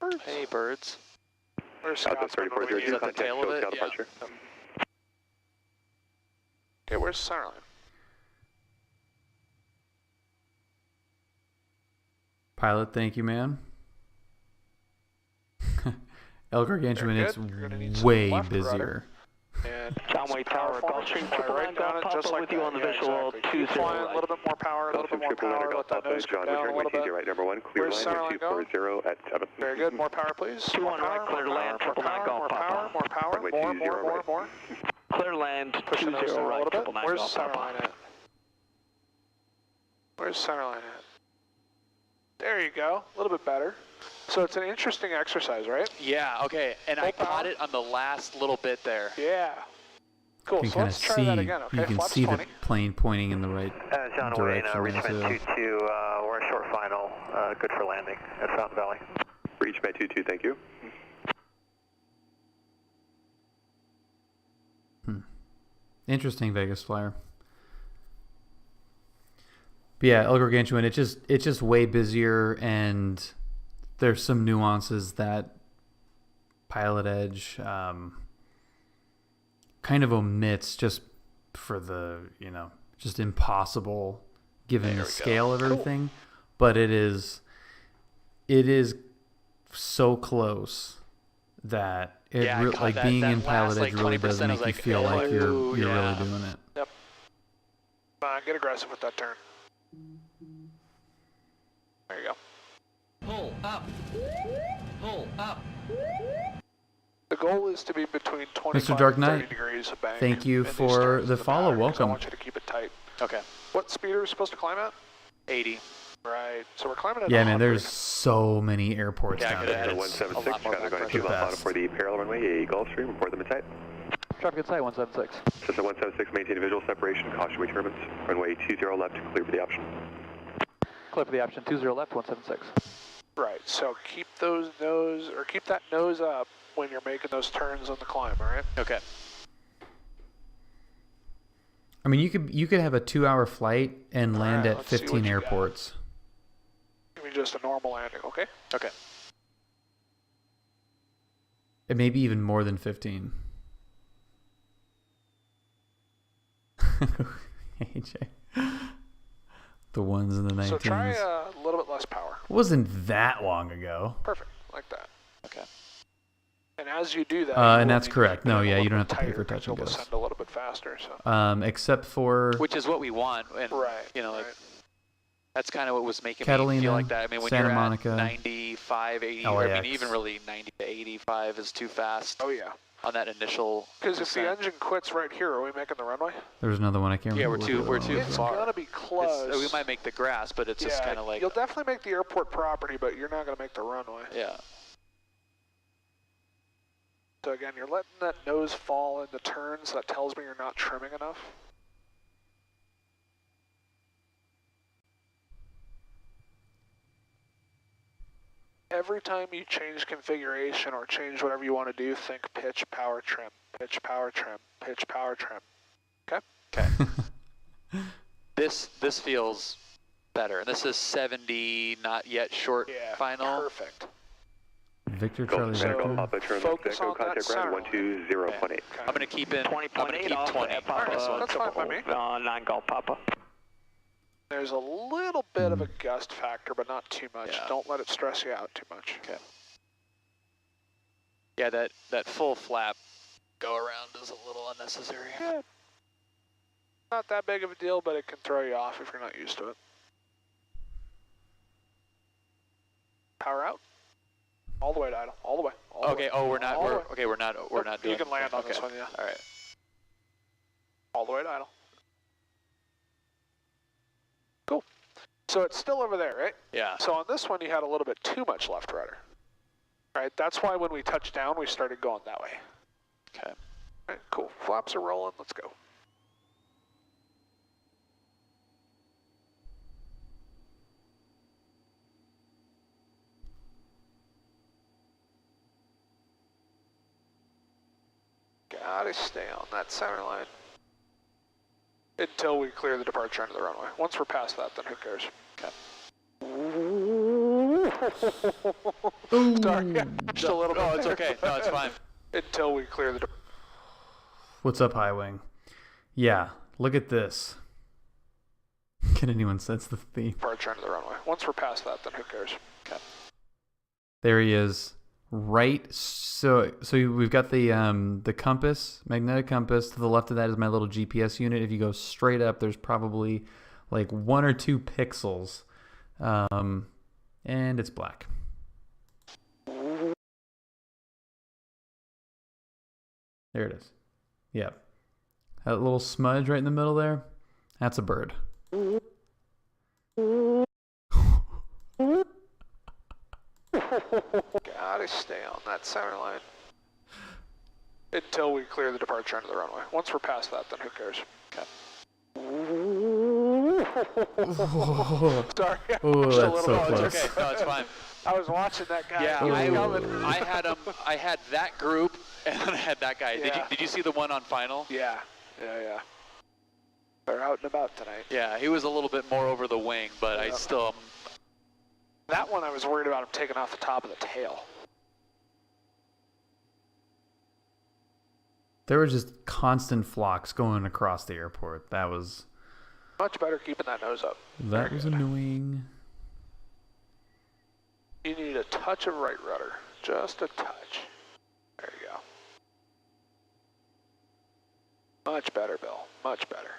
Birds. Hey, birds. Where's Southwest Scotsman when we 3402, need it? contact tail of show it? tail Yeah. departure. Okay, where's the center line? Pilot, thank you, man. El Gargantuan, Very it's good. You're gonna need some way left busier. rudder. And John Wayne Tower, Gulfstream, triple line, golf, pop up with you on the visual, exactly. 20 Keep flying, a right. little bit more power, a little bit more power, let that nose come down a little bit. Right, number 1, clear Where's line, center line going? 240 at 7. Very good, more power please. More 21 right, power, clear to more land, power, triple nine, golf, more pop power, up. more power, Runway more, 20 more, right. more. Clear land, Push the 20 nose down a right, little bit. triple nine, Where's the golf, center pop line up. at? Where's the center line at? There you go, a little bit better. So it's an interesting exercise, right? Yeah, okay. And I Full power. caught it on the last little bit there. Yeah. Cool, You so can kind of let's try see, that again, okay? you can Flaps see 20. the plane pointing in the right John Wayne, direction. Richmond too. 22, we're a short final, good for landing at Fountain Valley. Reach by 22, thank you. Interesting Vegas flyer. But yeah, El Gargantuan, it's just way busier, and there's some nuances that Pilot Edge kind of omits just for the, just impossible given the scale of everything. But it is so close that it Yeah, I caught like that- being that in Pilot last, Edge like, really 20% does I make was you like, feel like you're oh, really yeah. doing it. Yep. Get aggressive with that turn. There you go. Pull up. Pull up. The goal is to be between 25 Dark and 30 Knight, degrees of bank. thank you in these for turns the of follow. power, 'cause Welcome. I want you to keep it tight. Okay. What speed are we supposed to climb at? 80. Right. So we're climbing at Yeah, 100. man, there's so many airports Yeah, down good there. at it. So It's a 176, lot more traffic going background. to The bottom best. for the parallel runway, a Gulfstream, report them in sight. Traffic in sight, 176. System 176, maintain visual separation, caution wind turbines, runway 20 left, clear for the option. Clear for the option, 20 left, 176. Right. So keep keep that nose up when you're making those turns on the climb, all right? Okay. I mean, you could have a 2-hour flight and land Alright, at let's see what 15 you got. airports. Give me just a normal landing, okay? Okay. It may be even more than 15. AJ. The ones in the 19s. So try a little bit less power. It wasn't that long ago. Perfect, like that. Okay. And as you do that, And that's correct. No, yeah, you don't have to pay for touch and You'll goes. descend a little bit faster. So. Except for Which is what we want, and Right. you know, right. that's kind of what was making Catalina, me feel like that. I mean, when Santa you're Monica, at 95, 80, I LAX. mean, even really 90 to 85 is too fast. Oh yeah. On that initial. Because if the descent. engine quits right here, are we making the runway? there's another one I can't Yeah, remember. we're what the too other one It's was. far. gonna be close. We might make the grass, but it's just kind of like. You'll definitely make the airport property, but you're not gonna make the runway. Yeah. So again, you're letting that nose fall in the turns. That tells me you're not trimming enough. Every time you change configuration or change whatever you want to do, think pitch, power, trim, pitch, power, trim, pitch, power, trim. Okay? Okay. This feels better. This is 70, not yet short Yeah, final. perfect. Victor Golf Charlie Command, Victor. Golf Papa, turn left, Focus echo, on that contact center ground, line. 120.8. Okay. I'm going to keep in. 20.8 I'm going to keep off 20 at on this one. That's fine by me. 9 Golf Papa. There's a little bit of a gust factor, but not too much. Yeah. Don't let it stress you out too much. Okay. Yeah, that full flap go around is a little unnecessary. Yeah. Not that big of a deal, but it can throw you off if you're not used to it. Power out. All the way to idle. All the way. All the Okay. way. Oh, we're not. All the We're way. okay. We're not doing. You can land on okay. this one, yeah. All right. All the way to idle. Cool. So it's still over there, right? Yeah. So on this one, you had a little bit too much left rudder. Right? That's why when we touched down, we started going that way. Okay. All right, cool. Flaps are rolling. Let's go. Gotta stay on that center line until we clear the departure end of the runway. Once we're past that, then who cares? Okay. Sorry, just a little bit. Oh, it's okay. No, it's fine. Until we clear the What's up, High Wing? Yeah, look at this. Can anyone sense the theme? departure end of the runway. Once we're past that, then who cares? Okay. There he is. Right, so we've got the compass, magnetic compass. To the left of that is my little GPS unit. If you go straight up, there's probably like 1 or 2 pixels, and it's black. There it is. Yep, that little smudge right in the middle there, that's a bird. Gotta stay on that center line until we clear the departure end of the runway. Once we're past that, then who cares? Okay. Sorry, Oh, just a that's little so bit. close. It's okay. No, it's fine. I was watching that guy. Yeah, He was coming. I had him. I had that group, and then I had that guy. Yeah. Did you see the one on final? Yeah. They're out and about tonight. Yeah, he was a little bit more over the wing, but I Yep. still. That one I was worried about him taking off the top of the tail. There were just constant flocks going across the airport. That was Much better keeping that nose up. that was annoying. You need a touch of right rudder. Just a touch. There you go. Much better, Bill. Much better.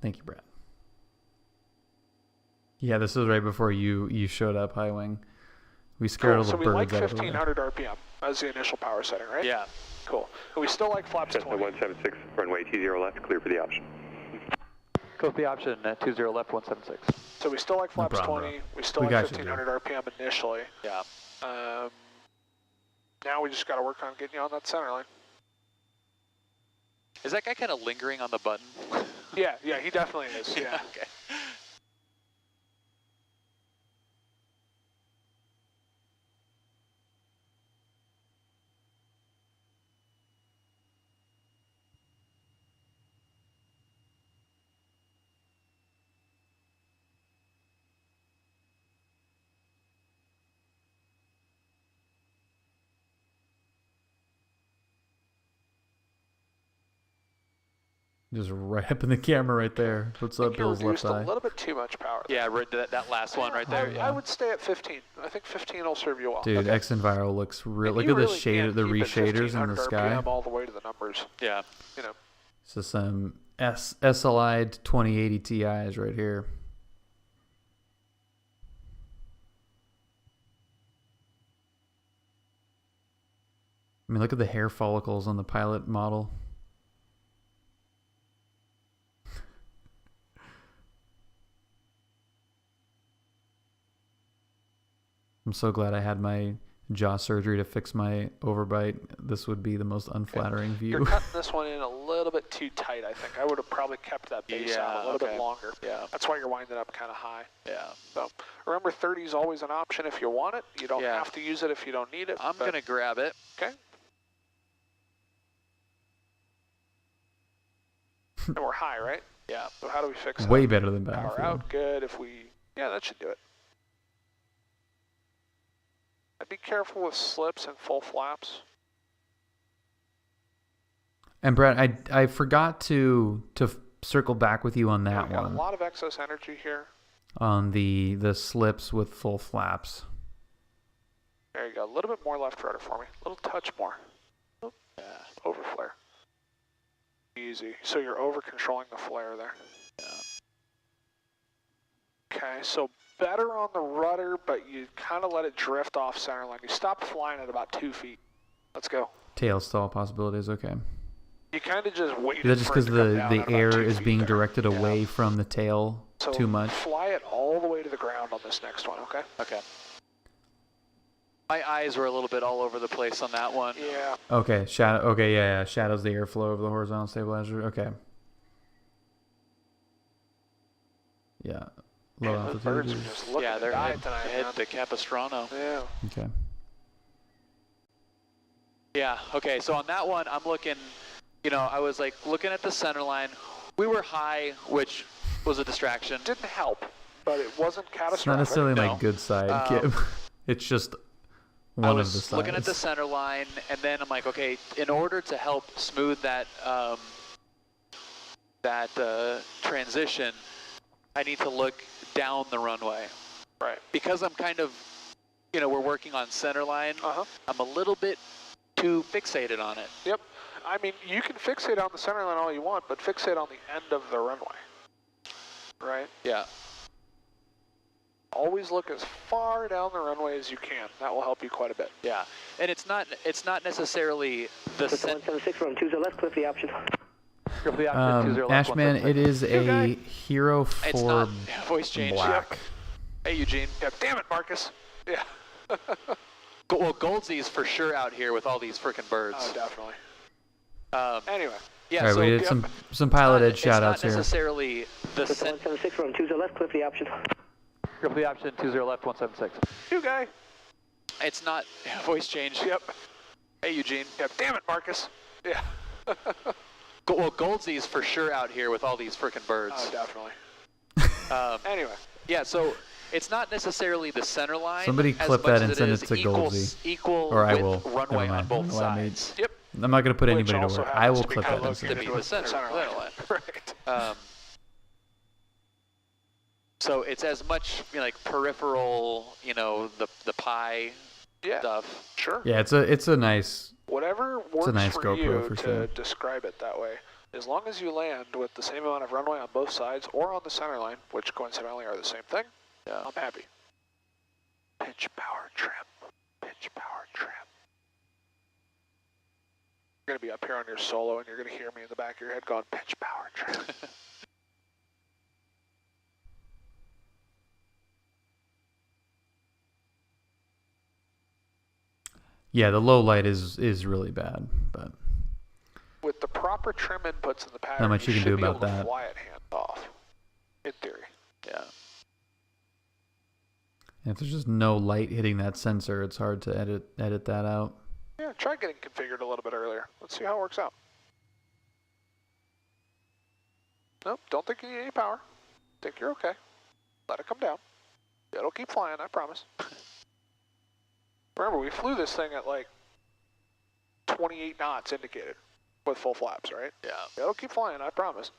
Thank you, Brad. Yeah, this was right before you showed up, High Wing. We scared all the So we birds like out of the way. 1500 RPM as the initial power setting, right? Yeah. Cool. And we still like flaps Cessna 20. 176, runway 20 left, clear for the option. Go with the option at 20 left 176. So we still like flaps problem, 20. bro. We still We like got you, 1500 RPM initially. Yeah. Now we just got to work on getting you on that center line. Is that guy kind of lingering on the button? Yeah, he definitely is. Yeah. Okay. Just right up in the camera right there. What's up, Bill's left eye? A little bit too much power. Yeah, that last one right there. I would stay at 15. I think 15 will serve you well. Dude, okay. X-Enviro looks real. Look at the shade, the reshaders in the sky. RPM all the way to the numbers. Yeah. You know. So some SLI 2080 Ti's right here. I mean, look at the hair follicles on the pilot model. I'm so glad I had my jaw surgery to fix my overbite. This would be the most unflattering view. You're cutting this one in a little bit too tight, I think. I would have probably kept that base out a little bit longer. Yeah. That's why you're winding up kind of high. Yeah. So remember, 30 is always an option if you want it. You don't have to use it if you don't need it. I'm going to grab it. Okay. And we're high, right? Yeah. So how do we fix it? Way better than Battlefield. Power out, good. If we, yeah, that should do it. I'd be careful with slips and full flaps. And Brad, I forgot to circle back with you on that got one. A lot of excess energy here. On the slips with full flaps. There you go. A little bit more left rudder for me. A little touch more. Oh, yeah. Over flare. Easy. So you're over controlling the flare there. Yeah. Okay, so better on the rudder, but you kind of let it drift off center line. You stop flying at about 2 feet. Let's go. Tail stall possibilities, okay. You kind of just wait. Is that just because the air is being directed away from the tail too much? Fly it all the way to the ground on this next one, okay? Okay. My eyes were a little bit all over the place on that one. Yeah. Okay, shadow. Okay, yeah. Shadows the airflow of the horizontal stabilizer. Okay. Yeah. Low Those altitude. birds are just looking to die tonight. Head to Capistrano. Yeah. Okay. Yeah. Okay. So on that one, I'm looking. You know, I was like looking at the center line. We were high, which was a distraction. Didn't help, but it wasn't catastrophic. It's not necessarily my good side, Kim. It's just one of the sides. I was looking at the center line, and then I'm like, okay, in order to help smooth that transition, I need to look down the runway. Right. Because I'm kind of, you know, we're working on center line. I'm a little bit too fixated on it. Yep. I mean, you can fixate on the center line all you want, but fixate on the end of the runway. Right? Yeah. Always look as far down the runway as you can. That will help you quite a bit. Yeah. And it's not necessarily the 176 from 20 left, cliff the option. Ashman, it is a Hero 4 it's not voice change. Black. Yep. Hey, Eugene. Yep. Damn it, Marcus. Yeah. Well, Goldsy's for sure out here with all these freaking birds. Oh, definitely. Anyway. Yeah, all right, so we did some piloted shout-outs here. It's not necessarily the 176 from 20 left, cliff the option. Cliff the option, 20 left, 176. You guy. It's not voice change. Yep. Hey, Eugene. Yep. Damn it, Marcus. Yeah. Well, Goldsy's for sure out here with all these freaking birds. Oh, definitely. Anyway. Yeah, so it's not necessarily the center line. Somebody clip that and send it to Goldsy. Equal or I will. runway on both sides. Yep. I'm not going to put anybody to work. I will clip that and to be the center line. Right. So it's as much, you know, like peripheral, you know, the pie stuff. Sure. Yeah, it's a nice. Whatever works it's a nice for GoPro you for to sure. describe it that way. As long as you land with the same amount of runway on both sides or on the center line, which coincidentally are the same thing, I'm happy. Pitch power trim. Pitch power trim. You're going to be up here on your solo and you're going to hear me in the back of your head going, pitch power trim. Yeah, the low light is really bad, but with the proper trim inputs in the pattern, not much you can do about that. that. Fly it hand off, in theory. Yeah. If there's just no light hitting that sensor, it's hard to edit that out. Yeah, try getting configured a little bit earlier. Let's see how it works out. Nope, don't think you need any power. Think you're okay. Let it come down. It'll keep flying, I promise. Remember, we flew this thing at like 28 knots indicated. With full flaps, right? Yeah. It'll keep flying, I promise.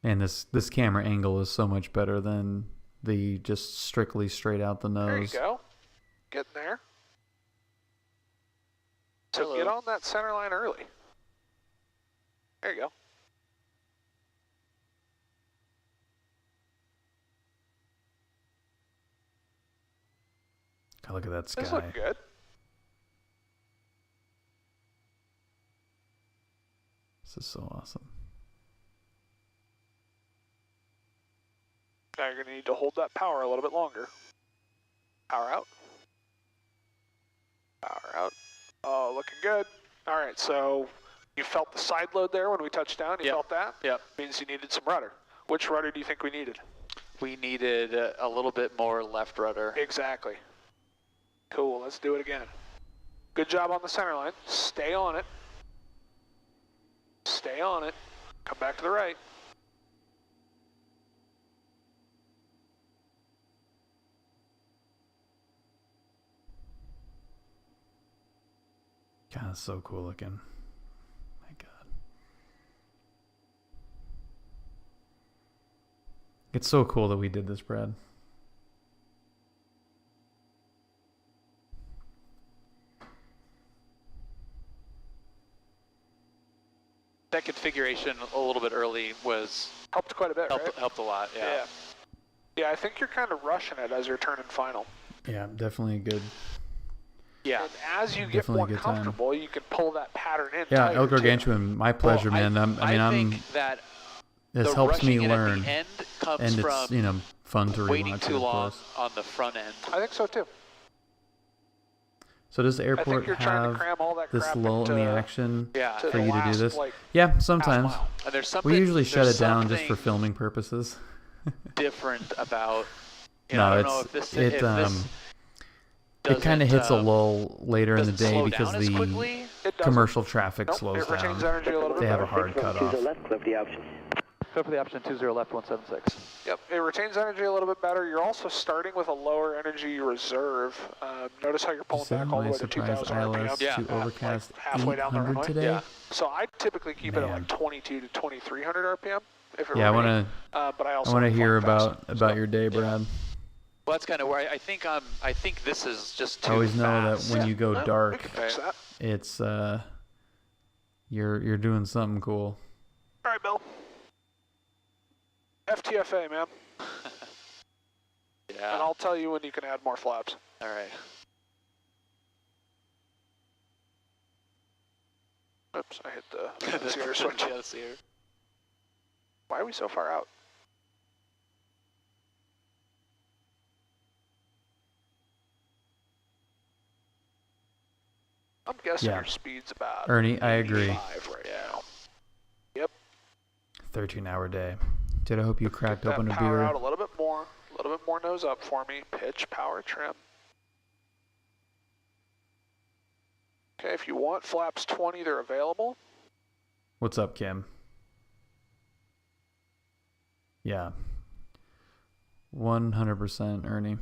And this camera angle is so much better than the just strictly straight out the nose. There you go. Getting there. So get on that center line early. There you go. God, look at that sky. This looking good. This is so awesome. Now you're going to need to hold that power a little bit longer. Power out. Power out. Oh, looking good. All right, so you felt the side load there when we touched down? You felt that? Yep. Means you needed some rudder. Which rudder do you think we needed? We needed a little bit more left rudder. Exactly. Cool, let's do it again. Good job on the center line. Stay on it. Stay on it. Come back to the right. God, that's so cool looking. My God. It's so cool that we did this, Brad. That configuration a little bit early was helped quite a bit, right? Helped a lot, yeah. Yeah, I think you're kind of rushing it as you're turning final. Yeah, definitely good. Yeah. And as you get more comfortable, you can pull that pattern in. Yeah, El Gargantuan, my pleasure, man. I think that this helps me learn, at the end comes and from it's fun to rewatch. Waiting too long on the front end. I think so too. So does the airport have this lull in the action for you to do this? Yeah, sometimes. We usually shut it down just for filming purposes. Different about. No, it kind of hits a lull later in the day because the commercial traffic slows down. They have a hard cutoff. Go for the option 20 left 176. Yep, it retains energy a little bit better. You're also starting with a lower energy reserve. Notice how you're pulling back all the way to 2,000 RPM. Yeah. To overcast like halfway down the runway today. Yeah. So I typically keep it at like 22 to 2,300 RPM. If it I want to hear about your day, Brad. Well, that's kind of where I think this is just too I always know fast. that when you go dark, we can fix that. It's you're doing something cool. All right, Bill. FTFA, man. Yeah. And I'll tell you when you can add more flaps. All right. Oops, I hit the zero switch. Why are we so far out? I'm guessing your speed's about Ernie, I agree. 85 right now. Yep. 13-hour day. Did I hope you cracked Get open that a power beer? out a little bit more nose up for me. Pitch, power, trim. Okay, if you want flaps 20, they're available. What's up, Kim? Yeah. 100% Ernie.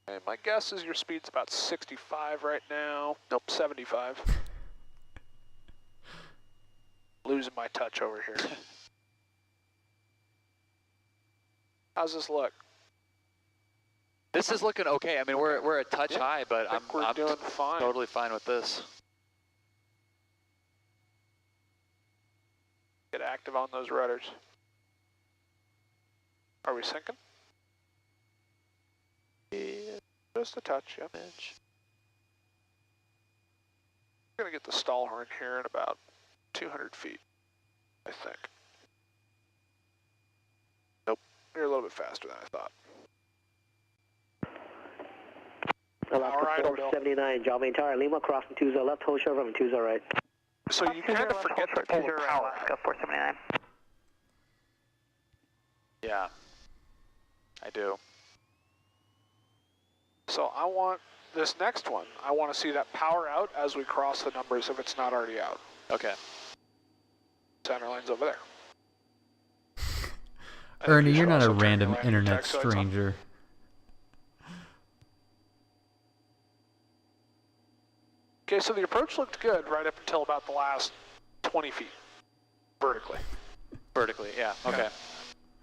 And my guess is your speed's about 65 right now. Nope, 75. Losing my touch over here. How's this look? This is looking okay. I mean, we're a touch high, but I'm doing fine. Totally fine with this. Get active on those rudders. Are we sinking? Yeah, just a touch, yeah. We're gonna get the stall horn here in about 200 feet, I think. Nope, you're a little bit faster than I thought. Alaska 479, Java Tower, Lima, crossing 20 left, hold short from 20 right. So you kind of forget to pull the power. Alaska 479. Yeah, I do. So I want this next one. I want to see that power out as we cross the numbers if it's not already out. Okay. Center line's over there. Ernie, you're not a random internet stranger. Okay, so the approach looked good right up until about the last 20 feet, vertically. Vertically, yeah, okay.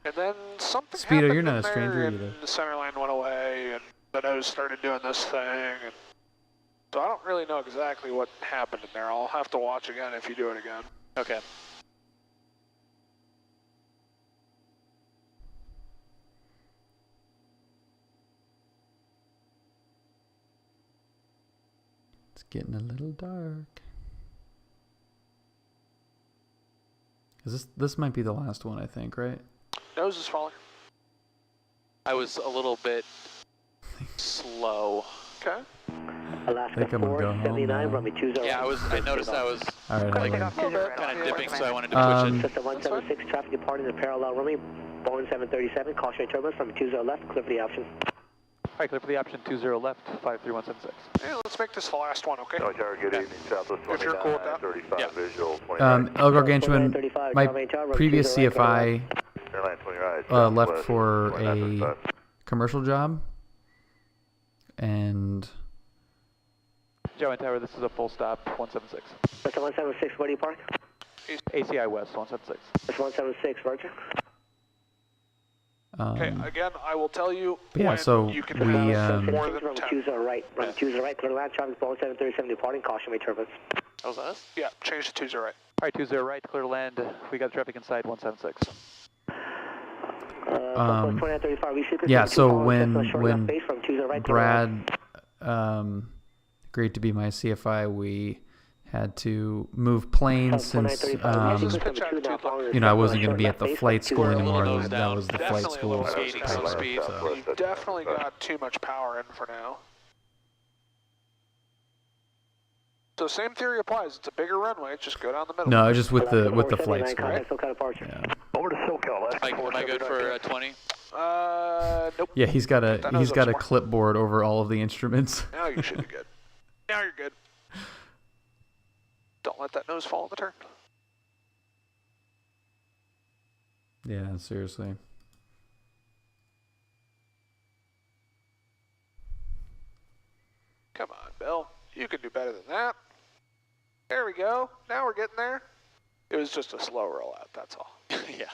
And then something Speedo, happened you're not in a stranger there, either. and the center line went away, and the nose started doing this thing. And so I don't really know exactly what happened in there. I'll have to watch again if you do it again. Okay. It's getting a little dark. This might be the last one, I think, right? Nose is falling. I was a little bit slow. Okay. Alaska think I'm gonna go home 479, now. runway 20. Yeah, I noticed I was All right, like I'll kind of dipping, so I wanted to switch it. Just a 176 traffic departing the parallel runway, Boeing 737, cautionary turbulence from 20 left, clear for the option. Alright, clear for the option 20 left, 53176. Yeah, let's make this the last one, okay? Tower, good evening, Southwest If you're cool with that. 35, Yeah. visual 29. El Gargantuan, my previous CFI Airline 20 right. left Southwest, for 29.5. a commercial job, and Joe Tower, this is a full stop, 176. That's a 176, where do you park? ACI West, 176. That's 176, roger. Okay, again, I will tell you yeah, when so you can we have more than Runway 10. 20 right, runway 20 right, clear to land, traffic, Boeing 737 departing, cautionary turbulence. That was us? Yeah, change to 20 right. Alright, 20 right, clear to land. We got traffic inside 176. yeah, so when Brad agreed to be my CFI, we had to move planes since you know, I wasn't going to be at the flight school anymore. That was the flight school. Gaining some speed. You've definitely got too much power in for now. So same theory applies. It's a bigger runway. Just go down the middle. No, just with the flight school. Yeah. Over to SoCal, last Am I good for 20? Nope. Yeah, he's got a clipboard over all of the instruments. Now you should be good. Now you're good. Don't let that nose fall in the turn. Yeah, seriously. Come on, Bill. You can do better than that. There we go. Now we're getting there. It was just a slow rollout, that's all. Yeah.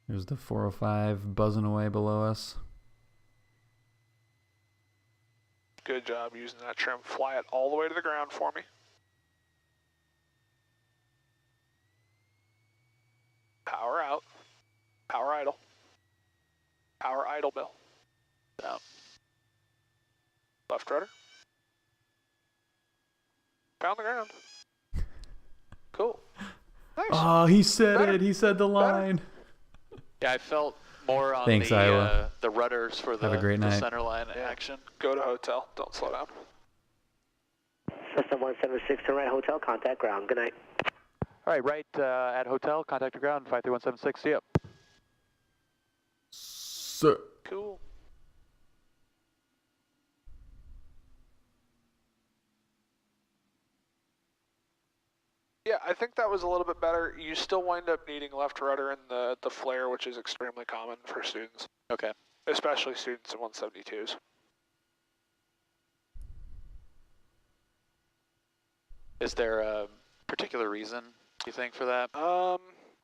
There's the 405 buzzing away below us. Good job using that trim. Fly it all the way to the ground for me. Power out. Power idle. Power idle, Bill. Down. Left rudder. Found the ground. Cool. Nice. Oh, he said Better. it. He said the line. Yeah, I felt more on Thanks, Iowa. the rudders for Have a great the night. center line action. Go to hotel. Don't slow down. System 176 to right, hotel, contact ground. Good night. Alright, right at hotel, contact to ground, 53176, see ya. Sir. Cool. Yeah, I think that was a little bit better. You still wind up needing left rudder in the flare, which is extremely common for students. Okay. Especially students in 172s. Is there a particular reason, do you think, for that?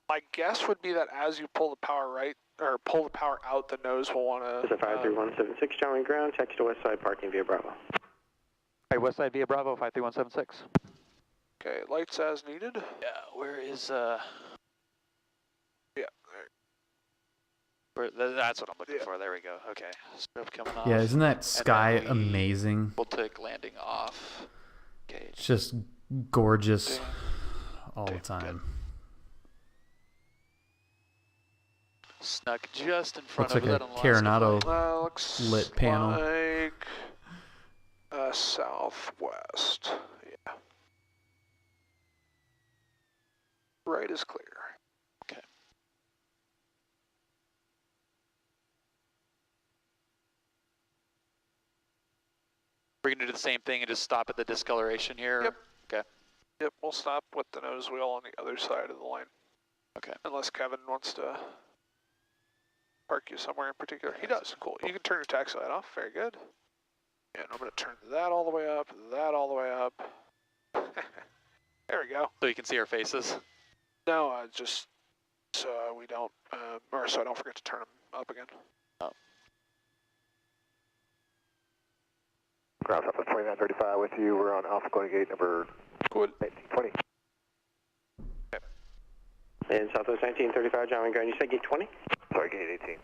My guess would be that as you pull the power right, or pull the power out, the nose will want to... This is 53176, Charlie ground, check to west side parking via Bravo. Alright, west side via Bravo, 53176. Okay, lights as needed. Yeah, where is, Yeah, that's what I'm looking for, there we go. Okay, strobe coming off. Yeah, isn't that sky And then we amazing? We'll take landing off. Okay. It's just gorgeous Okay. all the Okay, time. good. Snuck just in front Looks of like that a on the last Carenado flight. looks lit panel. like southwest. Yeah. right is clear. Okay. We're gonna do the same thing and just stop at the discoloration here? Yep. Okay. Yep, we'll stop with the nose wheel on the other side of the line. Okay. Unless Kevin wants to park you somewhere in particular. He does, cool. You can turn your taxi light off, very good. And I'm gonna turn that all the way up, that all the way up. There we go. So you can see our faces? No, just so we don't, or so I don't forget to turn them up again. Oh. Ground Southwest 2935 with you. We're on Alpha going gate number 1920. Okay. And Southwest 1935, John Wayne Ground, you said gate 20? Sorry, gate 18.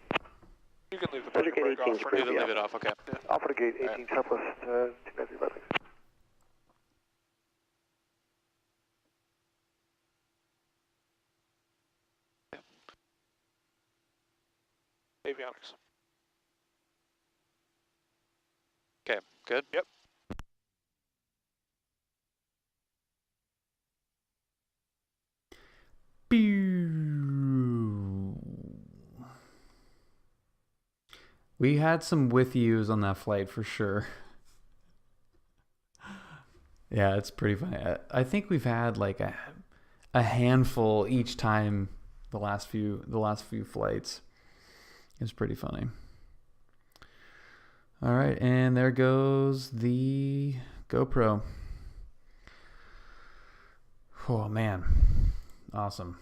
You can leave the Roger, parking gate brake 18 off for is now. Leave it off, okay. Yeah. Alpha to gate 18 Southwest 2935. Thanks. Avionics. Okay, good? Yep. We had some with yous on that flight for sure. Yeah, it's pretty funny. I think we've had like a handful each time the last few flights. It's pretty funny. All right, and there goes the GoPro. Oh man, awesome.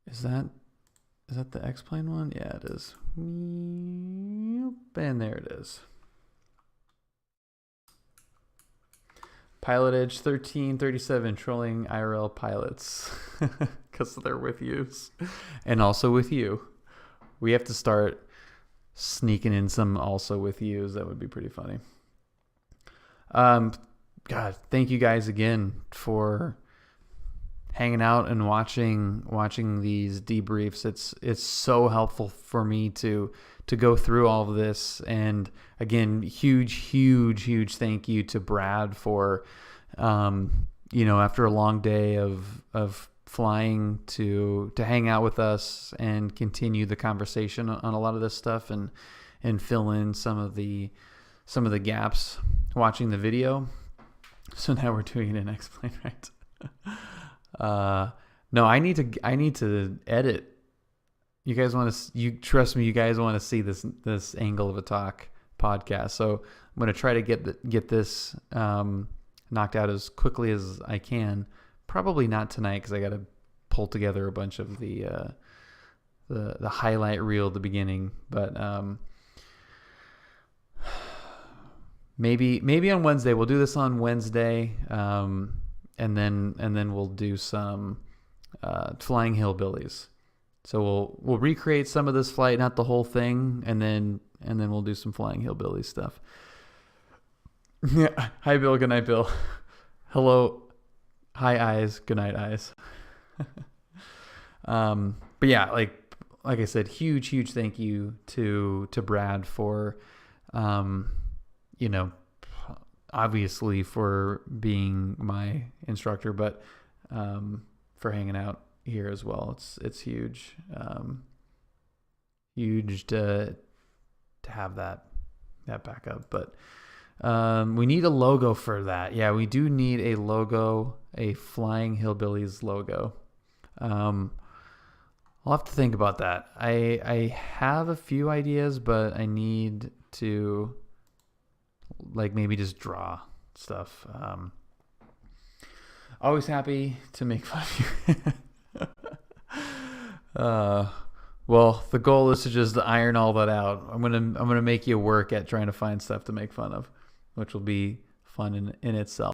Is that the X-Plane one? Yeah, it is. And there it is. Pilot Edge 1337 trolling IRL pilots because they're with yous and also with you. We have to start sneaking in some also with yous. That would be pretty funny. God, thank you guys again for hanging out and watching these debriefs. It's so helpful for me to go through all of this. And again, huge thank you to Brad for after a long day of flying to hang out with us and continue the conversation on a lot of this stuff and fill in some of the gaps watching the video. So now we're doing it in X-Plane, right? No, I need to edit. You guys trust me, you guys want to see this angle of a talk podcast. So I'm going to try to get this knocked out as quickly as I can. Probably not tonight because I got to pull together a bunch of the highlight reel at the beginning, but maybe on Wednesday. We'll do this on Wednesday, and then we'll do some flying hillbillies. So we'll recreate some of this flight, not the whole thing, and then we'll do some flying hillbilly stuff. Yeah. Hi, Bill. Good night, Bill. Hello. Hi, eyes. Good night, eyes. But yeah, like I said, huge thank you to Brad for, obviously for being my instructor, but for hanging out here as well. It's huge, huge to have that backup. But we need a logo for that. Yeah, we do need a logo, a Flying Hillbillies logo. I'll have to think about that. I have a few ideas, but I need to maybe just draw stuff. Always happy to make fun of you. Well, the goal is to just iron all that out. I'm gonna make you work at trying to find stuff to make fun of, which will be fun in itself.